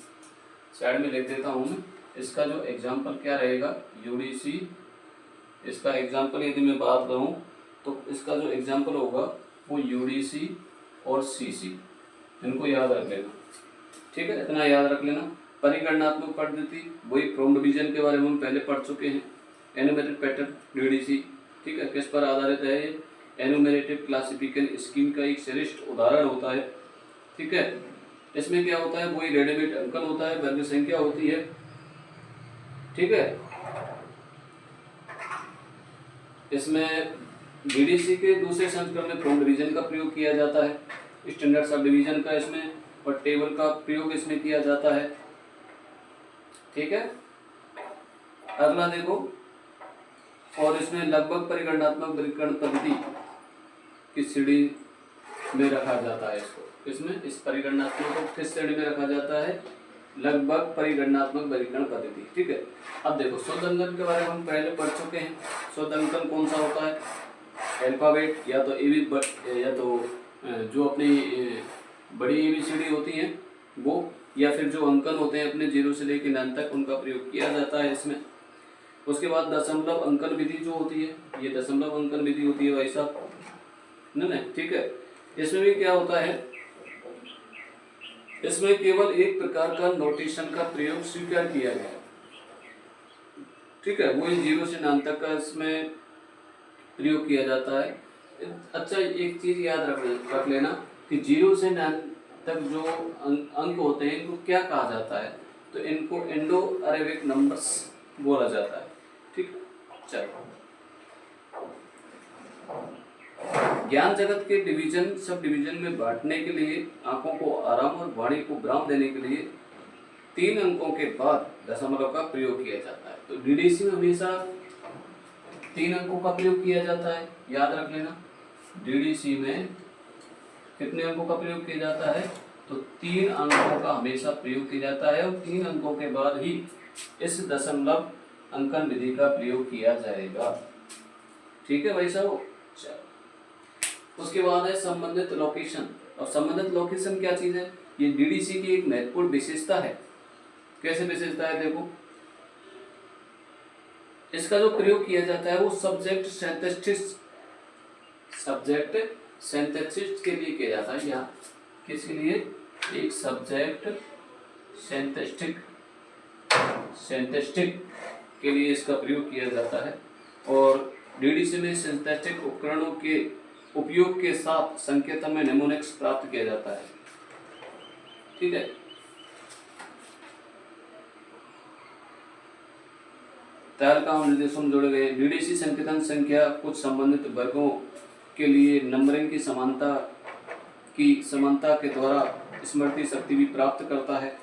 साइड में लिख देता हूँ मैं, इसका जो एग्जाम्पल क्या रहेगा, यूडीसी। इसका एग्जाम्पल यदि मैं बात करूँ तो इसका जो एग्जाम्पल होगा वो यूडीसी और सीसी, इनको याद रख लेना। ठीक है, इतना याद रख लेना। परिगणनात्मक पद्धति वही फ्रॉम डिवीजन के बारे में हम पहले पढ़ चुके हैं। एनुमेरेटिव पैटर्न यूडीसी, ठीक है, किस पर आधारित है ये? एनुमेरेटिव क्लासिफिकेशन स्कीम का एक श्रेष्ठ उदाहरण होता है। ठीक है, इसमें क्या होता है, वही रेडीमेड अंकन होता है, वर्ग संख्या होती है। ठीक है, इसमें डीडीसी के दूसरे संस्करण में फ्रॉम डिवीजन का प्रयोग किया जाता है, स्टैंडर्ड सब डिवीजन का इसमें, और टेबल का प्रयोग इसमें किया जाता है। ठीक है, अगला देखो, और इसमें लगभग परिगणनात्मक वर्गीकरण पद्धति की श्रेणी में रखा जाता है इसको। इसमें इस परिगणनात्मक को किस श्रेणी में रखा जाता है? लगभग परिगणनात्मक वर्गीकरण पद्धति। ठीक है, अब देखो शुद्ध अंकन के बारे में हम पहले पढ़ चुके हैं। शुद्ध अंकन कौन सा होता है? अल्फाबेट या तो या तो जो अपनी बड़ी एबीसीडी होती हैं वो, या फिर जो अंकन होते हैं अपने 0 से लेकर 9 तक, उनका प्रयोग किया जाता है इसमें। उसके बाद दशमलव अंकन विधि जो होती है, ये दशमलव अंकन विधि होती है भाई साहब, नहीं। ठीक है, इसमें भी क्या होता है, इसमें केवल एक प्रकार का नोटेशन का प्रयोग स्वीकार किया गया है। ठीक है, वही 0 से 9 तक का इसमें प्रयोग किया जाता है। अच्छा, एक चीज याद रख लेना कि 0 से 9 तक जो अंक होते हैं इनको क्या कहा जाता है? तो इनको इंडो अरेबिक नंबर्स बोला जाता है। ठीक, चलो ज्ञान जगत के डिवीजन सब डिवीजन में बांटने के लिए, आंखों को आराम और वाणी को विराम देने के लिए 3 अंकों के बाद दशमलव का प्रयोग किया जाता है। तो डीडीसी में हमेशा 3 अंकों का प्रयोग किया जाता है, याद रख लेना। डीडीसी में कितने अंकों का प्रयोग किया जाता है? तो 3 अंकों का हमेशा प्रयोग किया जाता है, और 3 अंकों के बाद ही इस दशमलव अंकन विधि का प्रयोग किया जाएगा। ठीक है भाई साहब, चलो उसके बाद है संबंधित लोकेशन। और संबंधित लोकेशन क्या चीज है? ये डीडीसी की एक महत्वपूर्ण विशेषता है। कैसे विशेषता है? देखो, इसका जो प्रयोग किया जाता है वो सब्जेक्ट सिंथेसिस के लिए किया जाता है। यहाँ किसके लिए? एक सब्जेक्ट सिंथेटिक के लिए इसका प्रयोग किया जाता है। और डीडीसी में सिंथेटिक उपकरणों के उपयोग के साथ संकेतन में निमोनिक्स प्राप्त किया जाता है। ठीक है, तालिका निर्देशों में जोड़े गए डीडीसी संकेतन संख्या कुछ संबंधित वर्गों के लिए नंबरिंग की समानता के द्वारा स्मृति शक्ति भी प्राप्त करता है।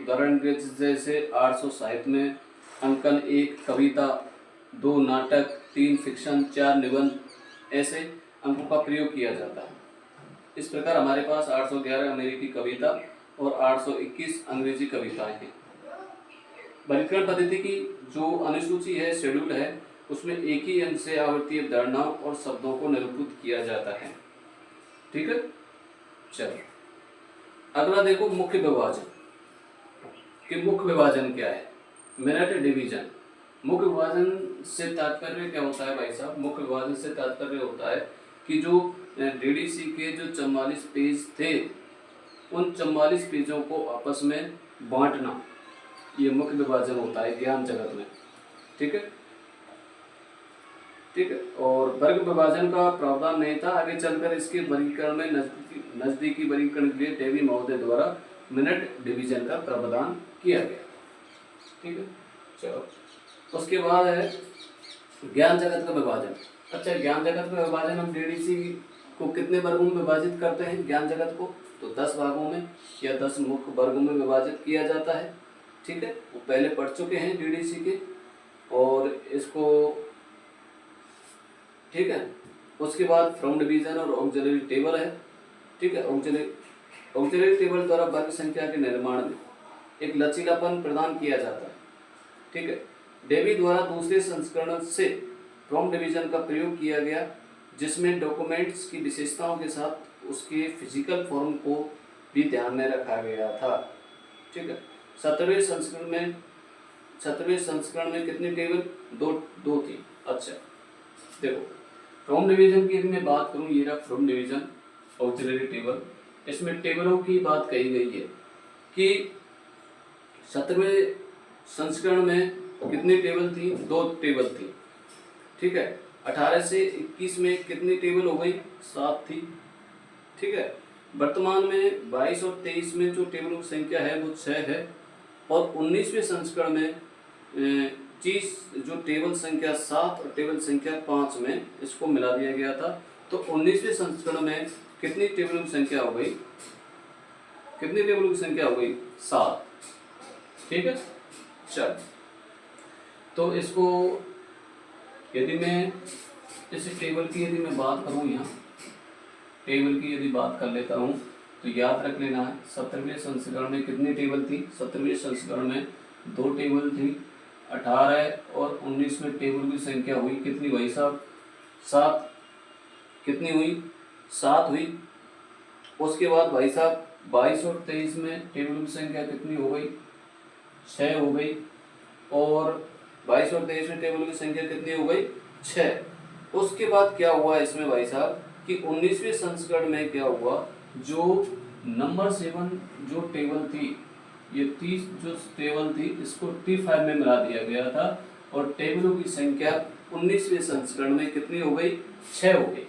उदाहरण के जैसे 800 साहित्य में अंकन, 1 कविता, 2 नाटक, 3 फिक्शन, 4 निबंध, ऐसे अंकों का प्रयोग किया जाता है। इस प्रकार हमारे पास 811 अमेरिकी कविता और 821 अंग्रेजी कविताएं हैं। वर्गीकरण पद्धति की जो अनुसूची है, शेड्यूल है, उसमें एक ही अंक से आवर्तीय अवधारणाओं और शब्दों को निरूपित किया जाता है। ठीक है, चलो अगला देखो मुख्य विभाजन। कि मुख्य विभाजन क्या है? Minute division. मुख्य विभाजन से तात्पर्य क्या होता है भाई साहब? मुख्य विभाजन से तात्पर्य होता है कि जो डीडीसी के जो 44 पेज थे, उन 44 पेजों को आपस में बांटना, ये मुख्य विभाजन होता है ज्ञान जगत में। ठीक है, ठीक है। और वर्ग विभाजन का प्रावधान नहीं था। आगे चलकर इसके वर्गीकरण में नजदीकी वर्गीकरण के लिए डेवी महोदय द्वारा मिनट डिवीजन का प्रावधान किया गया। ठीक है, चलो उसके बाद है ज्ञान जगत का विभाजन। अच्छा, ज्ञान जगत का विभाजन हम डीडीसी को कितने वर्गों में विभाजित करते हैं? ज्ञान जगत को तो 10 भागों में या 10 मुख्य वर्गों में विभाजित किया जाता है। ठीक है, वो पहले पढ़ चुके हैं डीडीसी के, और इसको ठीक है। उसके बाद फ्रॉम डिवीजन और ऑक्सिलरी टेबल है। ठीक है, ऑक्सिलरी टेबल द्वारा वर्ग संख्या के निर्माण में एक लचीलापन प्रदान किया जाता है। ठीक है, डेवी द्वारा दूसरे संस्करण से फ्रॉम डिवीजन का प्रयोग किया गया, जिसमें डॉक्यूमेंट्स की विशेषताओं के साथ उसके फिजिकल फॉर्म को भी ध्यान में रखा गया था। ठीक है, 17वें संस्करण में कितनी टेबल? दो थी। अच्छा देखो, फ्रॉम डिवीजन की यदि मैं बात करूं, ये रहा फ्रॉम डिवीजन ऑक्सिलरी टेबल। इसमें टेबलों की बात कही गई है कि 17वें संस्करण में कितनी टेबल थी? 2 टेबल थी। ठीक है, 18 से 21 में कितनी टेबल हो गई? 7 थी। ठीक है, वर्तमान में 22 और 23 में जो टेबलों की संख्या है वो 6 है, और 19वें संस्करण में चीज जो टेबल संख्या 7 और टेबल संख्या 5 में इसको मिला दिया गया था। तो 19वें संस्करण में कितनी टेबलों की संख्या हो गई? कितनी टेबलों की संख्या हो गई? 7। ठीक है, चल तो इसको यदि मैं इस टेबल की यदि मैं बात करूं, यहाँ टेबल की यदि बात कर लेता हूं, तो याद रख लेना है 17वें संस्करण में कितनी टेबल थी? 17वें संस्करण में 2 टेबल थी। 18 और 19 में टेबल की संख्या हुई कितनी भाई साहब? 7। कितनी हुई? 7 हुई। उसके बाद भाई साहब 22 और 23 में टेबल की संख्या कितनी हो गई? 6 हो गई। और 22 और 23 में टेबल की संख्या कितनी हो गई? 6। उसके बाद क्या हुआ इसमें भाई साहब कि 19वें संस्करण में क्या हुआ? जो नंबर 7 जो टेबल थी, ये 30 जो टेबल थी, इसको T5 में मिला दिया गया था, और टेबलों की संख्या 19वें संस्करण में कितनी हो गई? 6 हो गई।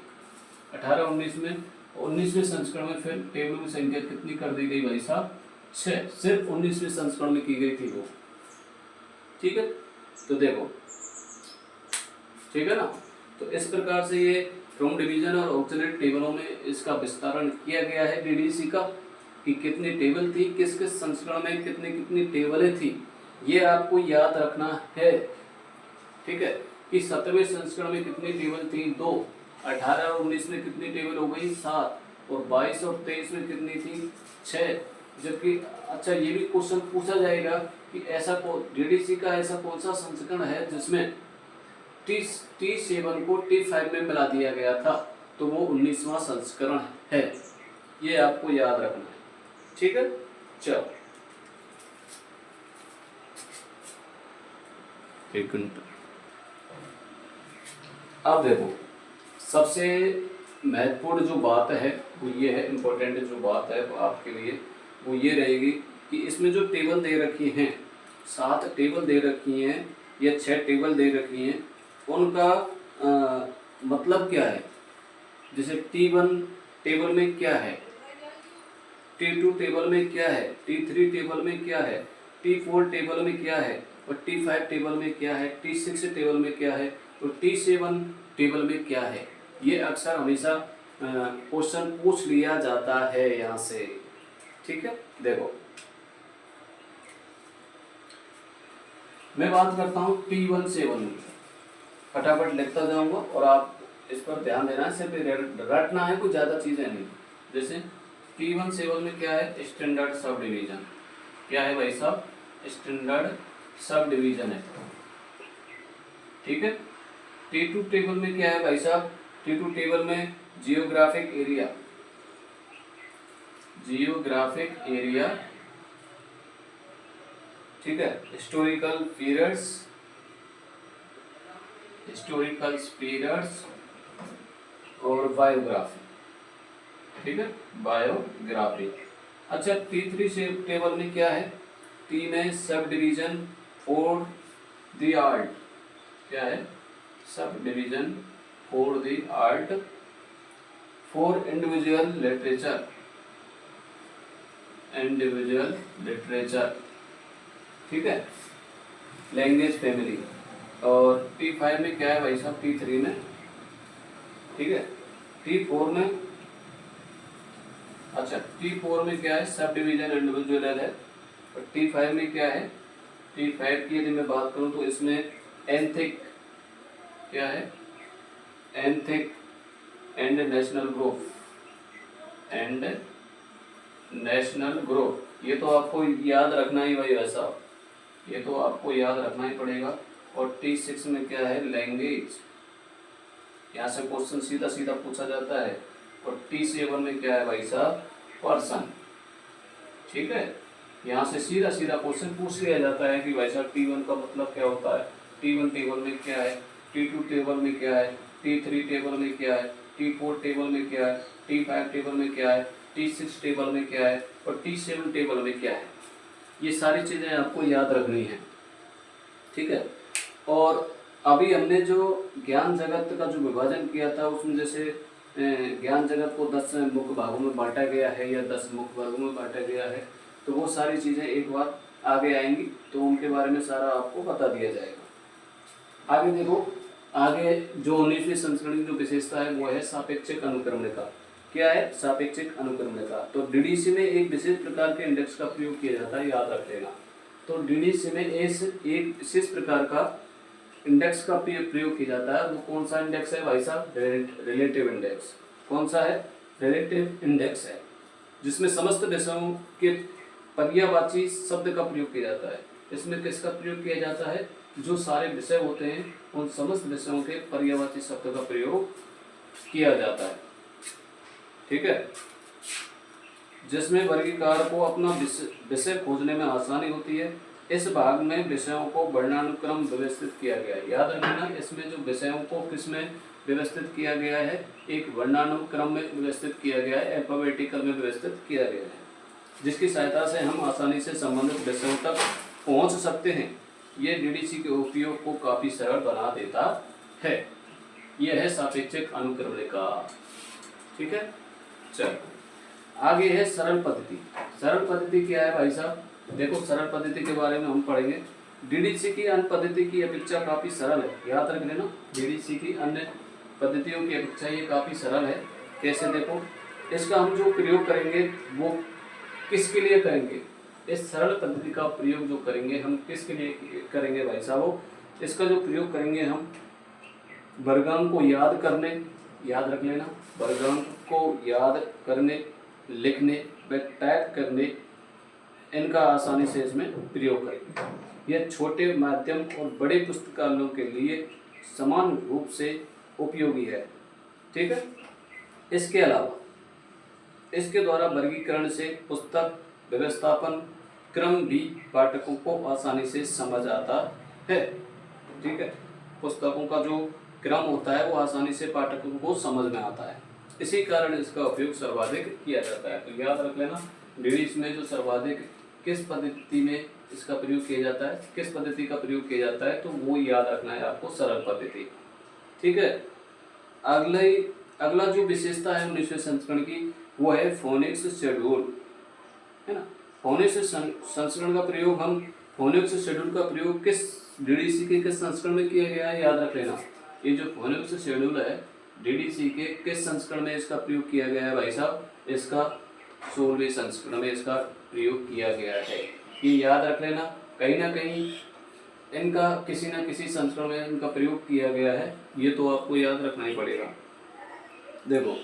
18-19 में, 19वें संस्करण में फिर टेबलों की संख्या कितनी कर दी गई भाई साहब? 6। सिर्फ 19वें संस्करण में की गई थी वो। ठीक है, तो देखो, ठीक है ना। तो इस प्रकार से ये फ्रॉम डिवीजन और ऑक्सिलरी टेबलों में इसका विस्तारण किया गया है डीडीसी का, कि कितनी टेबल थी, किस किस संस्करण में कितनी कितनी टेबलें थी, ये आपको याद रखना है। ठीक है, कि 17वें संस्करण में कितनी टेबल थी? 2। 18 और 19 में कितनी टेबल हो गई? 7। और 22 और 23 में कितनी थी? 6। जबकि अच्छा, ये भी क्वेश्चन पूछा जाएगा कि ऐसा डीडीसी का ऐसा कौन सा संस्करण है जिसमें T7 को T5 में मिला दिया गया था? तो वो 19वां संस्करण है। ये आपको याद रखना है। ठीक है, चलो एक मिनट। अब देखो, सबसे महत्वपूर्ण जो बात है वो ये है, इम्पोर्टेंट जो बात है वो आपके लिए वो ये रहेगी कि इसमें जो टेबल दे रखी हैं, 7 टेबल दे रखी हैं या 6 टेबल दे रखी हैं, उनका मतलब क्या है? जैसे T1 टेबल में क्या है, T2 टेबल में क्या है, T3 टेबल में क्या है, T4 टेबल में क्या है, और T5 टेबल में क्या है, T6 टेबल में क्या है, और T7 टेबल में क्या है। ये अक्सर हमेशा क्वेश्चन पूछ लिया जाता है यहाँ से। ठीक है, देखो मैं बात करता हूँ T17 की, फटाफट लिखता जाऊंगा और आप इस पर ध्यान देना है, सिर्फ रटना है, कुछ ज़्यादा चीज़ें नहीं। जैसे T17 में क्या है, स्टैंडर्ड सब डिवीजन। क्या है भाई साहब, स्टैंडर्ड सब डिवीजन है। ठीक है। T2 टेबल में क्या है भाई साहब, T2 टेबल में जियोग्राफिक एरिया, जियोग्राफिक एरिया, ठीक है, हिस्टोरिकल पीरियड्स, हिस्टोरिकल पीरियड्स और बायोग्राफी। ठीक है, बायोग्राफी। अच्छा, T3 से टेबल में क्या है, टी में sub division for the art. क्या है, sub division for the art, for individual literature, individual literature. ठीक है, लैंग्वेज फैमिली। और T5 में क्या है भाई साहब, T3 में, ठीक है, T4 में, अच्छा T4 में क्या है, सब डिवीजन इंडिविजुअल है। और T5 में क्या है, T5 की यदि मैं बात करूं तो इसमें एंथिक, क्या है, एंथिक and national group, and national group. ये तो आपको याद रखना ही भाई वैसा, ये तो आपको याद रखना ही पड़ेगा। और T6 में क्या है, लैंग्वेज, यहाँ से क्वेश्चन सीधा सीधा पूछा जाता है। और T7 में क्या है भाई साहब, पर्सन। ठीक है, यहाँ से सीधा सीधा क्वेश्चन पूछ लिया जाता है कि भाई साहब T1 का मतलब क्या होता है, T1 टेबल में क्या है, T2 टेबल में क्या है, T3 टेबल में क्या है, T4 टेबल में क्या है, T5 टेबल में क्या है, T6 टेबल में क्या है और T7 टेबल में क्या है। ये सारी चीज़ें आपको याद रखनी है। ठीक है। और अभी हमने जो ज्ञान जगत का जो विभाजन किया था उसमें जैसे ज्ञान जगत को 10 मुख्य भागों में बांटा गया है या 10 मुख्य वर्गों में बांटा गया है, तो वो सारी चीज़ें एक बार आगे आएंगी तो उनके बारे में सारा आपको बता दिया जाएगा। आगे देखो, आगे जो 19वीं संस्करण की जो विशेषता है वो है सापेक्षिक अनुक्रमणिका। क्या है, सापेक्षिक अनुक्रमणिका। तो डीडीसी में एक विशेष प्रकार के इंडेक्स का प्रयोग किया जाता है, याद रख लेना। तो डीडीसी में एक विशेष प्रकार का इंडेक्स का प्रयोग किया जाता है। वो कौन सा इंडेक्स है भाई साहब, रिलेटिव इंडेक्स। कौन सा है, रिलेटिव इंडेक्स है, जिसमें समस्त विषयों के पर्यायवाची शब्द का प्रयोग किया जाता है। इसमें किसका प्रयोग किया जाता है, जो सारे विषय होते हैं उन समस्त विषयों के पर्यायवाची शब्द का प्रयोग किया जाता है। ठीक है, जिसमें वर्गीकार को अपना विषय खोजने में आसानी होती है। इस भाग में विषयों को वर्णानुक्रम व्यवस्थित किया गया है। याद रखना, इसमें जो विषयों को किस में व्यवस्थित किया गया है, एक वर्णानुक्रम में व्यवस्थित किया गया है, अल्फाबेटिकल में व्यवस्थित किया गया है, जिसकी सहायता से हम आसानी से संबंधित विषयों तक पहुंच सकते हैं। ये डीडीसी के उपयोग को काफ़ी सरल बना देता है। यह है सापेक्षिक अनुक्रमणिका। ठीक है, चलो आगे है सरल पद्धति। सरल पद्धति क्या है भाई साहब, देखो सरल पद्धति के बारे में हम पढ़ेंगे। डीडीसी की अन्य पद्धति की अपेक्षा काफ़ी सरल है, याद रख लेना। डीडीसी की अन्य पद्धतियों की अपेक्षा ये काफ़ी सरल है। कैसे, देखो इसका हम जो प्रयोग करेंगे वो किसके लिए करेंगे, इस सरल पद्धति का प्रयोग जो करेंगे हम किसके लिए करेंगे भाई साहब, इसका जो प्रयोग करेंगे हम वर्गांक को याद करने, याद रख लेना, वर्गांक को याद करने, लिखने व टाइप करने, इनका आसानी से इसमें प्रयोग करेंगे। यह छोटे, माध्यम और बड़े पुस्तकालयों के लिए समान रूप से उपयोगी है। ठीक है, इसके अलावा इसके द्वारा वर्गीकरण से पुस्तक व्यवस्थापन क्रम भी पाठकों को आसानी से समझ आता है। ठीक है, पुस्तकों का जो क्रम होता है वो आसानी से पाठकों को समझ में आता है, इसी कारण इसका उपयोग सर्वाधिक किया जाता है। तो याद रख लेना, डीडीसी में जो सर्वाधिक किस पद्धति में इसका प्रयोग किया जाता है, किस पद्धति का प्रयोग किया जाता है, तो वो याद रखना है आपको, सरल पद्धति। ठीक है, अगला जो विशेषता है 19वें संस्करण की वो है फोनिक्स शेड्यूल, है ना। फोनिक्स संस्करण का प्रयोग हम फोनिक्स शेड्यूल का प्रयोग किस डीडीसी के किस संस्करण में किया गया है, याद रख लेना। ये जो फोनिक्स शेड्यूल है डीडीसी के किस संस्करण में इसका प्रयोग किया गया है भाई साहब? इसका 16वें संस्करण में इसका प्रयोग किया गया है। ये याद रख लेना, कहीं ना कहीं इनका किसी न किसी संस्करण में इनका प्रयोग किया गया है, ये तो आपको याद रखना ही पड़ेगा। देखो,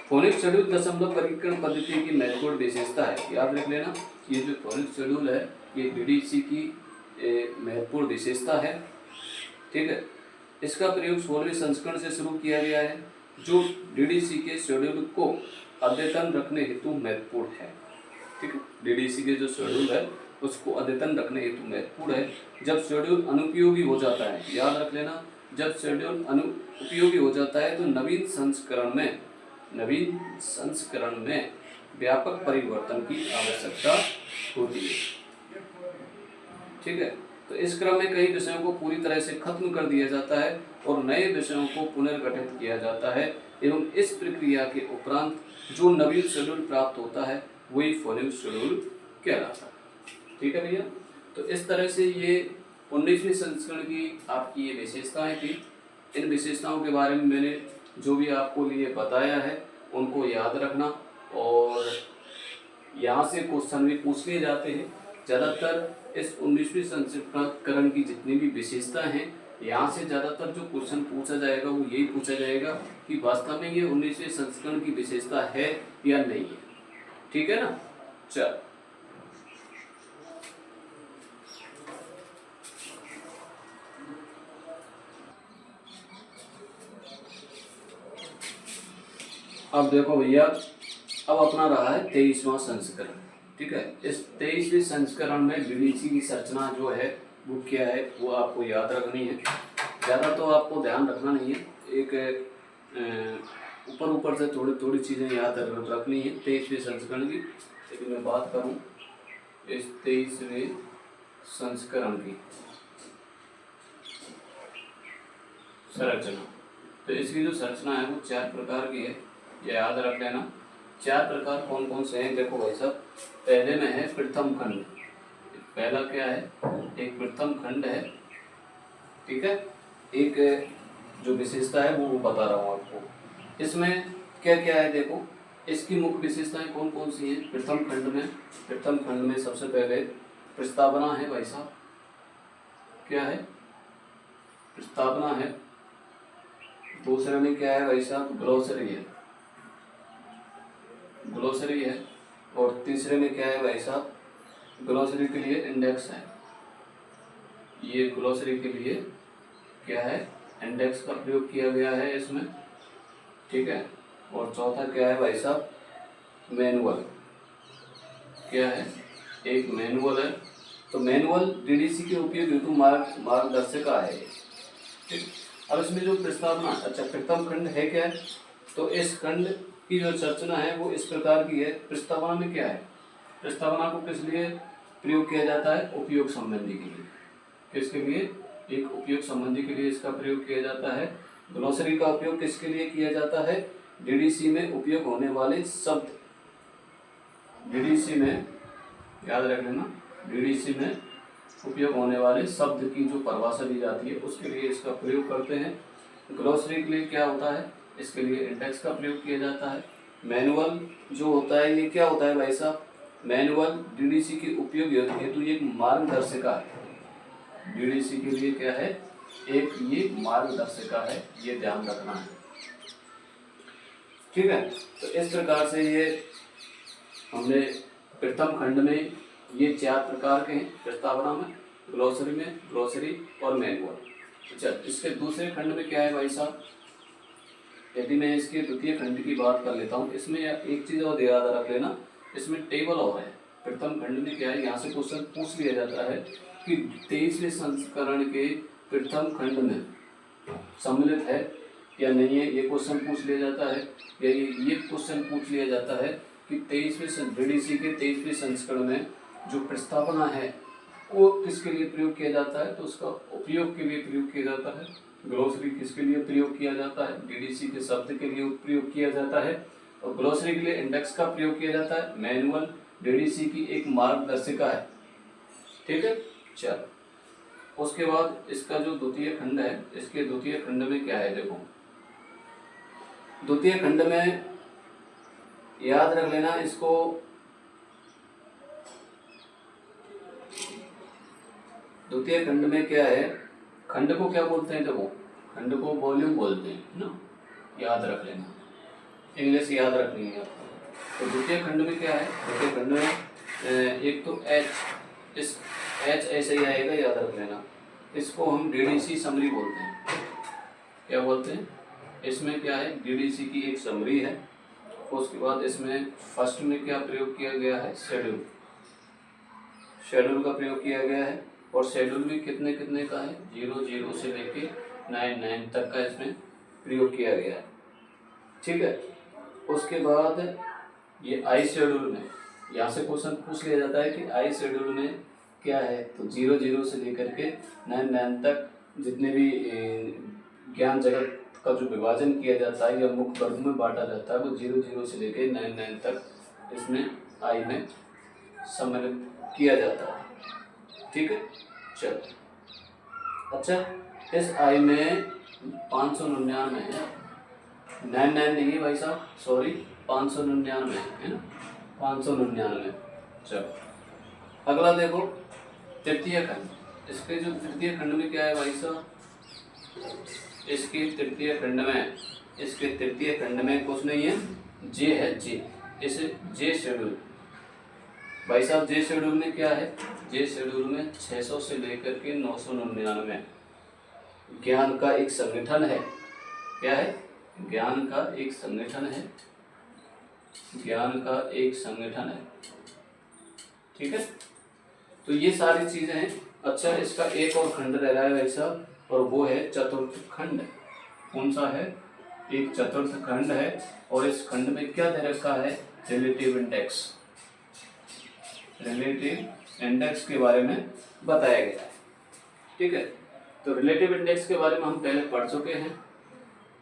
फोनिक शेड्यूल दशमलव वर्गीकरण पद्धति की महत्वपूर्ण विशेषता है, याद रख लेना। ये जो फोनिक शेड्यूल है ये डीडीसी की महत्वपूर्ण विशेषता है, ठीक है। इसका प्रयोग 16वें संस्करण से शुरू किया गया है, जो डीडीसी के शेड्यूल को अद्यतन रखने हेतु महत्वपूर्ण है, ठीक है। डीडीसी के जो शेड्यूल है उसको अद्यतन रखने हेतु महत्वपूर्ण है। जब शेड्यूल अनुपयोगी हो जाता है, याद रख लेना, जब शेड्यूल अनुपयोगी हो जाता है तो नवीन संस्करण में व्यापक परिवर्तन की आवश्यकता होती है, ठीक है। तो इस क्रम में कई विषयों को पूरी तरह से खत्म कर दिया जाता है और नए विषयों को पुनर्गठित किया जाता है, एवं इस प्रक्रिया के उपरांत जो नवीन शेड्यूल प्राप्त होता है वही फोनिक शेड्यूल कहलाता है, ठीक है भैया। तो इस तरह से ये 19वीं संस्करण की आपकी ये विशेषताएं थी। इन विशेषताओं के बारे में मैंने जो भी आपको लिए बताया है उनको याद रखना, और यहाँ से क्वेश्चन भी पूछ लिए जाते हैं। ज़्यादातर इस 19वीं संस्करण की जितनी भी विशेषताएं हैं, यहाँ से ज़्यादातर जो क्वेश्चन पूछा जाएगा वो यही पूछा जाएगा कि वास्तव में ये 19वीं संस्करण की विशेषता है या नहीं है, ठीक है ना। चल, अब देखो भैया, अब अपना रहा है 23वां संस्करण, ठीक है। इस 23वें संस्करण में डीडीसी की संरचना जो है वो क्या है वो आपको याद रखनी है। ज़्यादा तो आपको ध्यान रखना नहीं है, एक ऊपर से थोड़ी चीज़ें याद रखनी है 23वें संस्करण की। लेकिन मैं बात करूँ इस 23वें संस्करण की संरचना, तो इसकी जो संरचना है वो 4 प्रकार की है, ये याद रख लेना। 4 प्रकार कौन कौन से हैं? देखो भाई साहब, पहले में है प्रथम खंड। पहला क्या है? एक प्रथम खंड है, ठीक है। एक जो विशेषता है वो बता रहा हूँ आपको। इसमें क्या क्या है देखो, इसकी मुख्य विशेषताएं कौन कौन सी हैं? प्रथम खंड में सबसे पहले प्रस्तावना है भाई साहब। क्या है? प्रस्तावना है। दूसरे में क्या है भाई साहब? ग्लोसरी है। और तीसरे में क्या है भाई साहब? ग्लोसरी के लिए इंडेक्स है। ये ग्लोसरी के लिए क्या है? इंडेक्स का प्रयोग किया गया है इसमें, ठीक है। और चौथा क्या है भाई साहब? मैनुअल। क्या है? एक मैनुअल है। तो मैनुअल डीडीसी के उपयोग हेतु मार्गदर्शिका है, ठीक। अब इसमें जो प्रस्तावना, अच्छा प्रथम खंड है क्या है? तो इस खंड की जो संरचना है वो इस प्रकार की है। प्रस्तावना में क्या है? प्रस्तावना को किस लिए प्रयोग किया जाता है? उपयोग संबंधी के लिए। किसके लिए? एक उपयोग संबंधी के लिए इसका प्रयोग किया जाता है। ग्लोसरी का उपयोग किसके लिए किया जाता है? डीडीसी में उपयोग होने वाले शब्द, डीडीसी में याद रख लेना, डीडीसी में उपयोग होने वाले शब्द की जो परिभाषा दी जाती है उसके लिए इसका प्रयोग करते हैं। ग्लोसरी के लिए क्या होता है? इसके लिए इंडेक्स का प्रयोग किया जाता है। मैनुअल जो होता है ये क्या होता है भाई साहब? मैनुअल डीडीसी के उपयोग हेतु एक मार्गदर्शिका है। डीडीसी के लिए क्या है? एक ये मार्गदर्शिका है, ये ध्यान रखना है, ठीक है। तो इस प्रकार से ये हमने प्रथम खंड में ये 4 प्रकार के हैं, प्रस्तावना में, ग्लोसरी और मैनुअल। अच्छा, इसके दूसरे खंड में क्या है भाई साहब? यदि मैं इसके द्वितीय खंड की बात कर लेता हूँ, इसमें एक चीज़ और याद रख लेना, इसमें टेबल और है। प्रथम खंड में क्या है? यहाँ से क्वेश्चन पूछ लिया जाता है कि 23वें संस्करण के प्रथम खंड में सम्मिलित है या नहीं है, ये क्वेश्चन पूछ लिया जाता है। या ये क्वेश्चन पूछ लिया जाता है कि 23वें डीडीसी के 23वें संस्करण में जो प्रस्तावना है वो किसके लिए प्रयोग किया जाता है? तो उसका उपयोग के लिए प्रयोग किया जाता है। ग्लोसरी किसके लिए प्रयोग किया जाता है? डीडीसी के शब्द के लिए प्रयोग किया जाता है। और ग्लोसरी के लिए इंडेक्स का प्रयोग किया जाता है। मैनुअल डीडीसी की एक मार्गदर्शिका है, ठीक है। चल, उसके बाद इसका जो द्वितीय खंड है, इसके द्वितीय खंड में क्या है देखो, द्वितीय खंड में याद रख लेना इसको, द्वितीय खंड में क्या है, खंड को क्या बोलते हैं देखो, खंड को वॉल्यूम बोलते हैं ना, याद रख लेना, इंग्लिश याद रखनी है आपको। तो द्वितीय खंड में क्या है, द्वितीय खंड में एक तो एच, इस एच ऐसे ही आएगा, याद रख लेना, इसको हम डीडीसी समरी बोलते हैं। क्या बोलते हैं, इसमें क्या है, डीडीसी की एक समरी है। उसके बाद इसमें फर्स्ट में क्या प्रयोग किया गया है, शेड्यूल, शेड्यूल का प्रयोग किया गया है। और शेड्यूल भी कितने कितने का है, 00 से लेके 99 तक का इसमें प्रयोग किया गया है, ठीक है। उसके बाद ये आई शेड्यूल में, यहाँ से क्वेश्चन पूछ लिया जाता है कि आई शेड्यूल में क्या है, तो 00 से लेकर के 99 तक जितने भी ज्ञान जगत का जो विभाजन किया जाता है या मुख्य वर्ग में बांटा जाता है, वो 00 से लेकर 99 तक इसमें आई में सम्मिलित किया जाता है, ठीक है। चलो अच्छा, इस आई में 599 है, 99 नहीं है भाई साहब, सॉरी 599 है ना, 599। चलो अगला देखो, तृतीय खंड। इसके जो तृतीय खंड में क्या है भाई साहब, इसके तृतीय खंड में, इसके तृतीय खंड में कुछ नहीं है, जे है, जे, इसे जे शेड्यूल। भाई साहब जे शेड्यूल में क्या है, जे शेड्यूल में 600 से लेकर के 999 ज्ञान का एक संगठन है। क्या है, ज्ञान का एक संगठन है, ज्ञान का एक संगठन है, ठीक है। तो ये सारी चीजें हैं। अच्छा, इसका एक और खंड रह रहा है भाई साहब, और वो है चतुर्थ खंड। कौन सा है, एक चतुर्थ खंड है, और इस खंड में क्या दे रखा है, रिलेटिव इंडेक्स, रिलेटिव इंडेक्स के बारे में बताया गया है, ठीक है। तो रिलेटिव इंडेक्स के बारे में हम पहले पढ़ चुके हैं।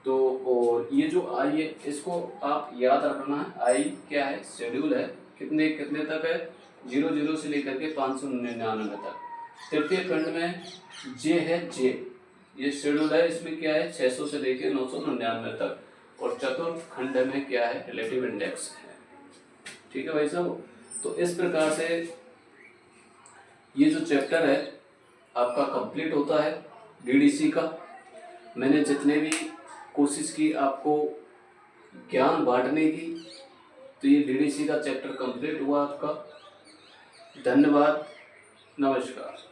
तो और ये जो आई है, इसको आप याद रखना है, आई क्या है, शेड्यूल है, कितने कितने तक है, 00 से लेकर के 599 तक। तृतीय खंड में जे है, जे ये शेड्यूल है, इसमें क्या है, 600 से लेकर 999 तक। और चतुर्थ खंड में क्या है, रिलेटिव इंडेक्स है, ठीक है भाई साहब। तो इस प्रकार से ये जो चैप्टर है आपका कंप्लीट होता है डीडीसी का। मैंने जितने भी कोशिश की आपको ज्ञान बांटने की, तो ये डीडीसी का चैप्टर कंप्लीट हुआ आपका। धन्यवाद, नमस्कार।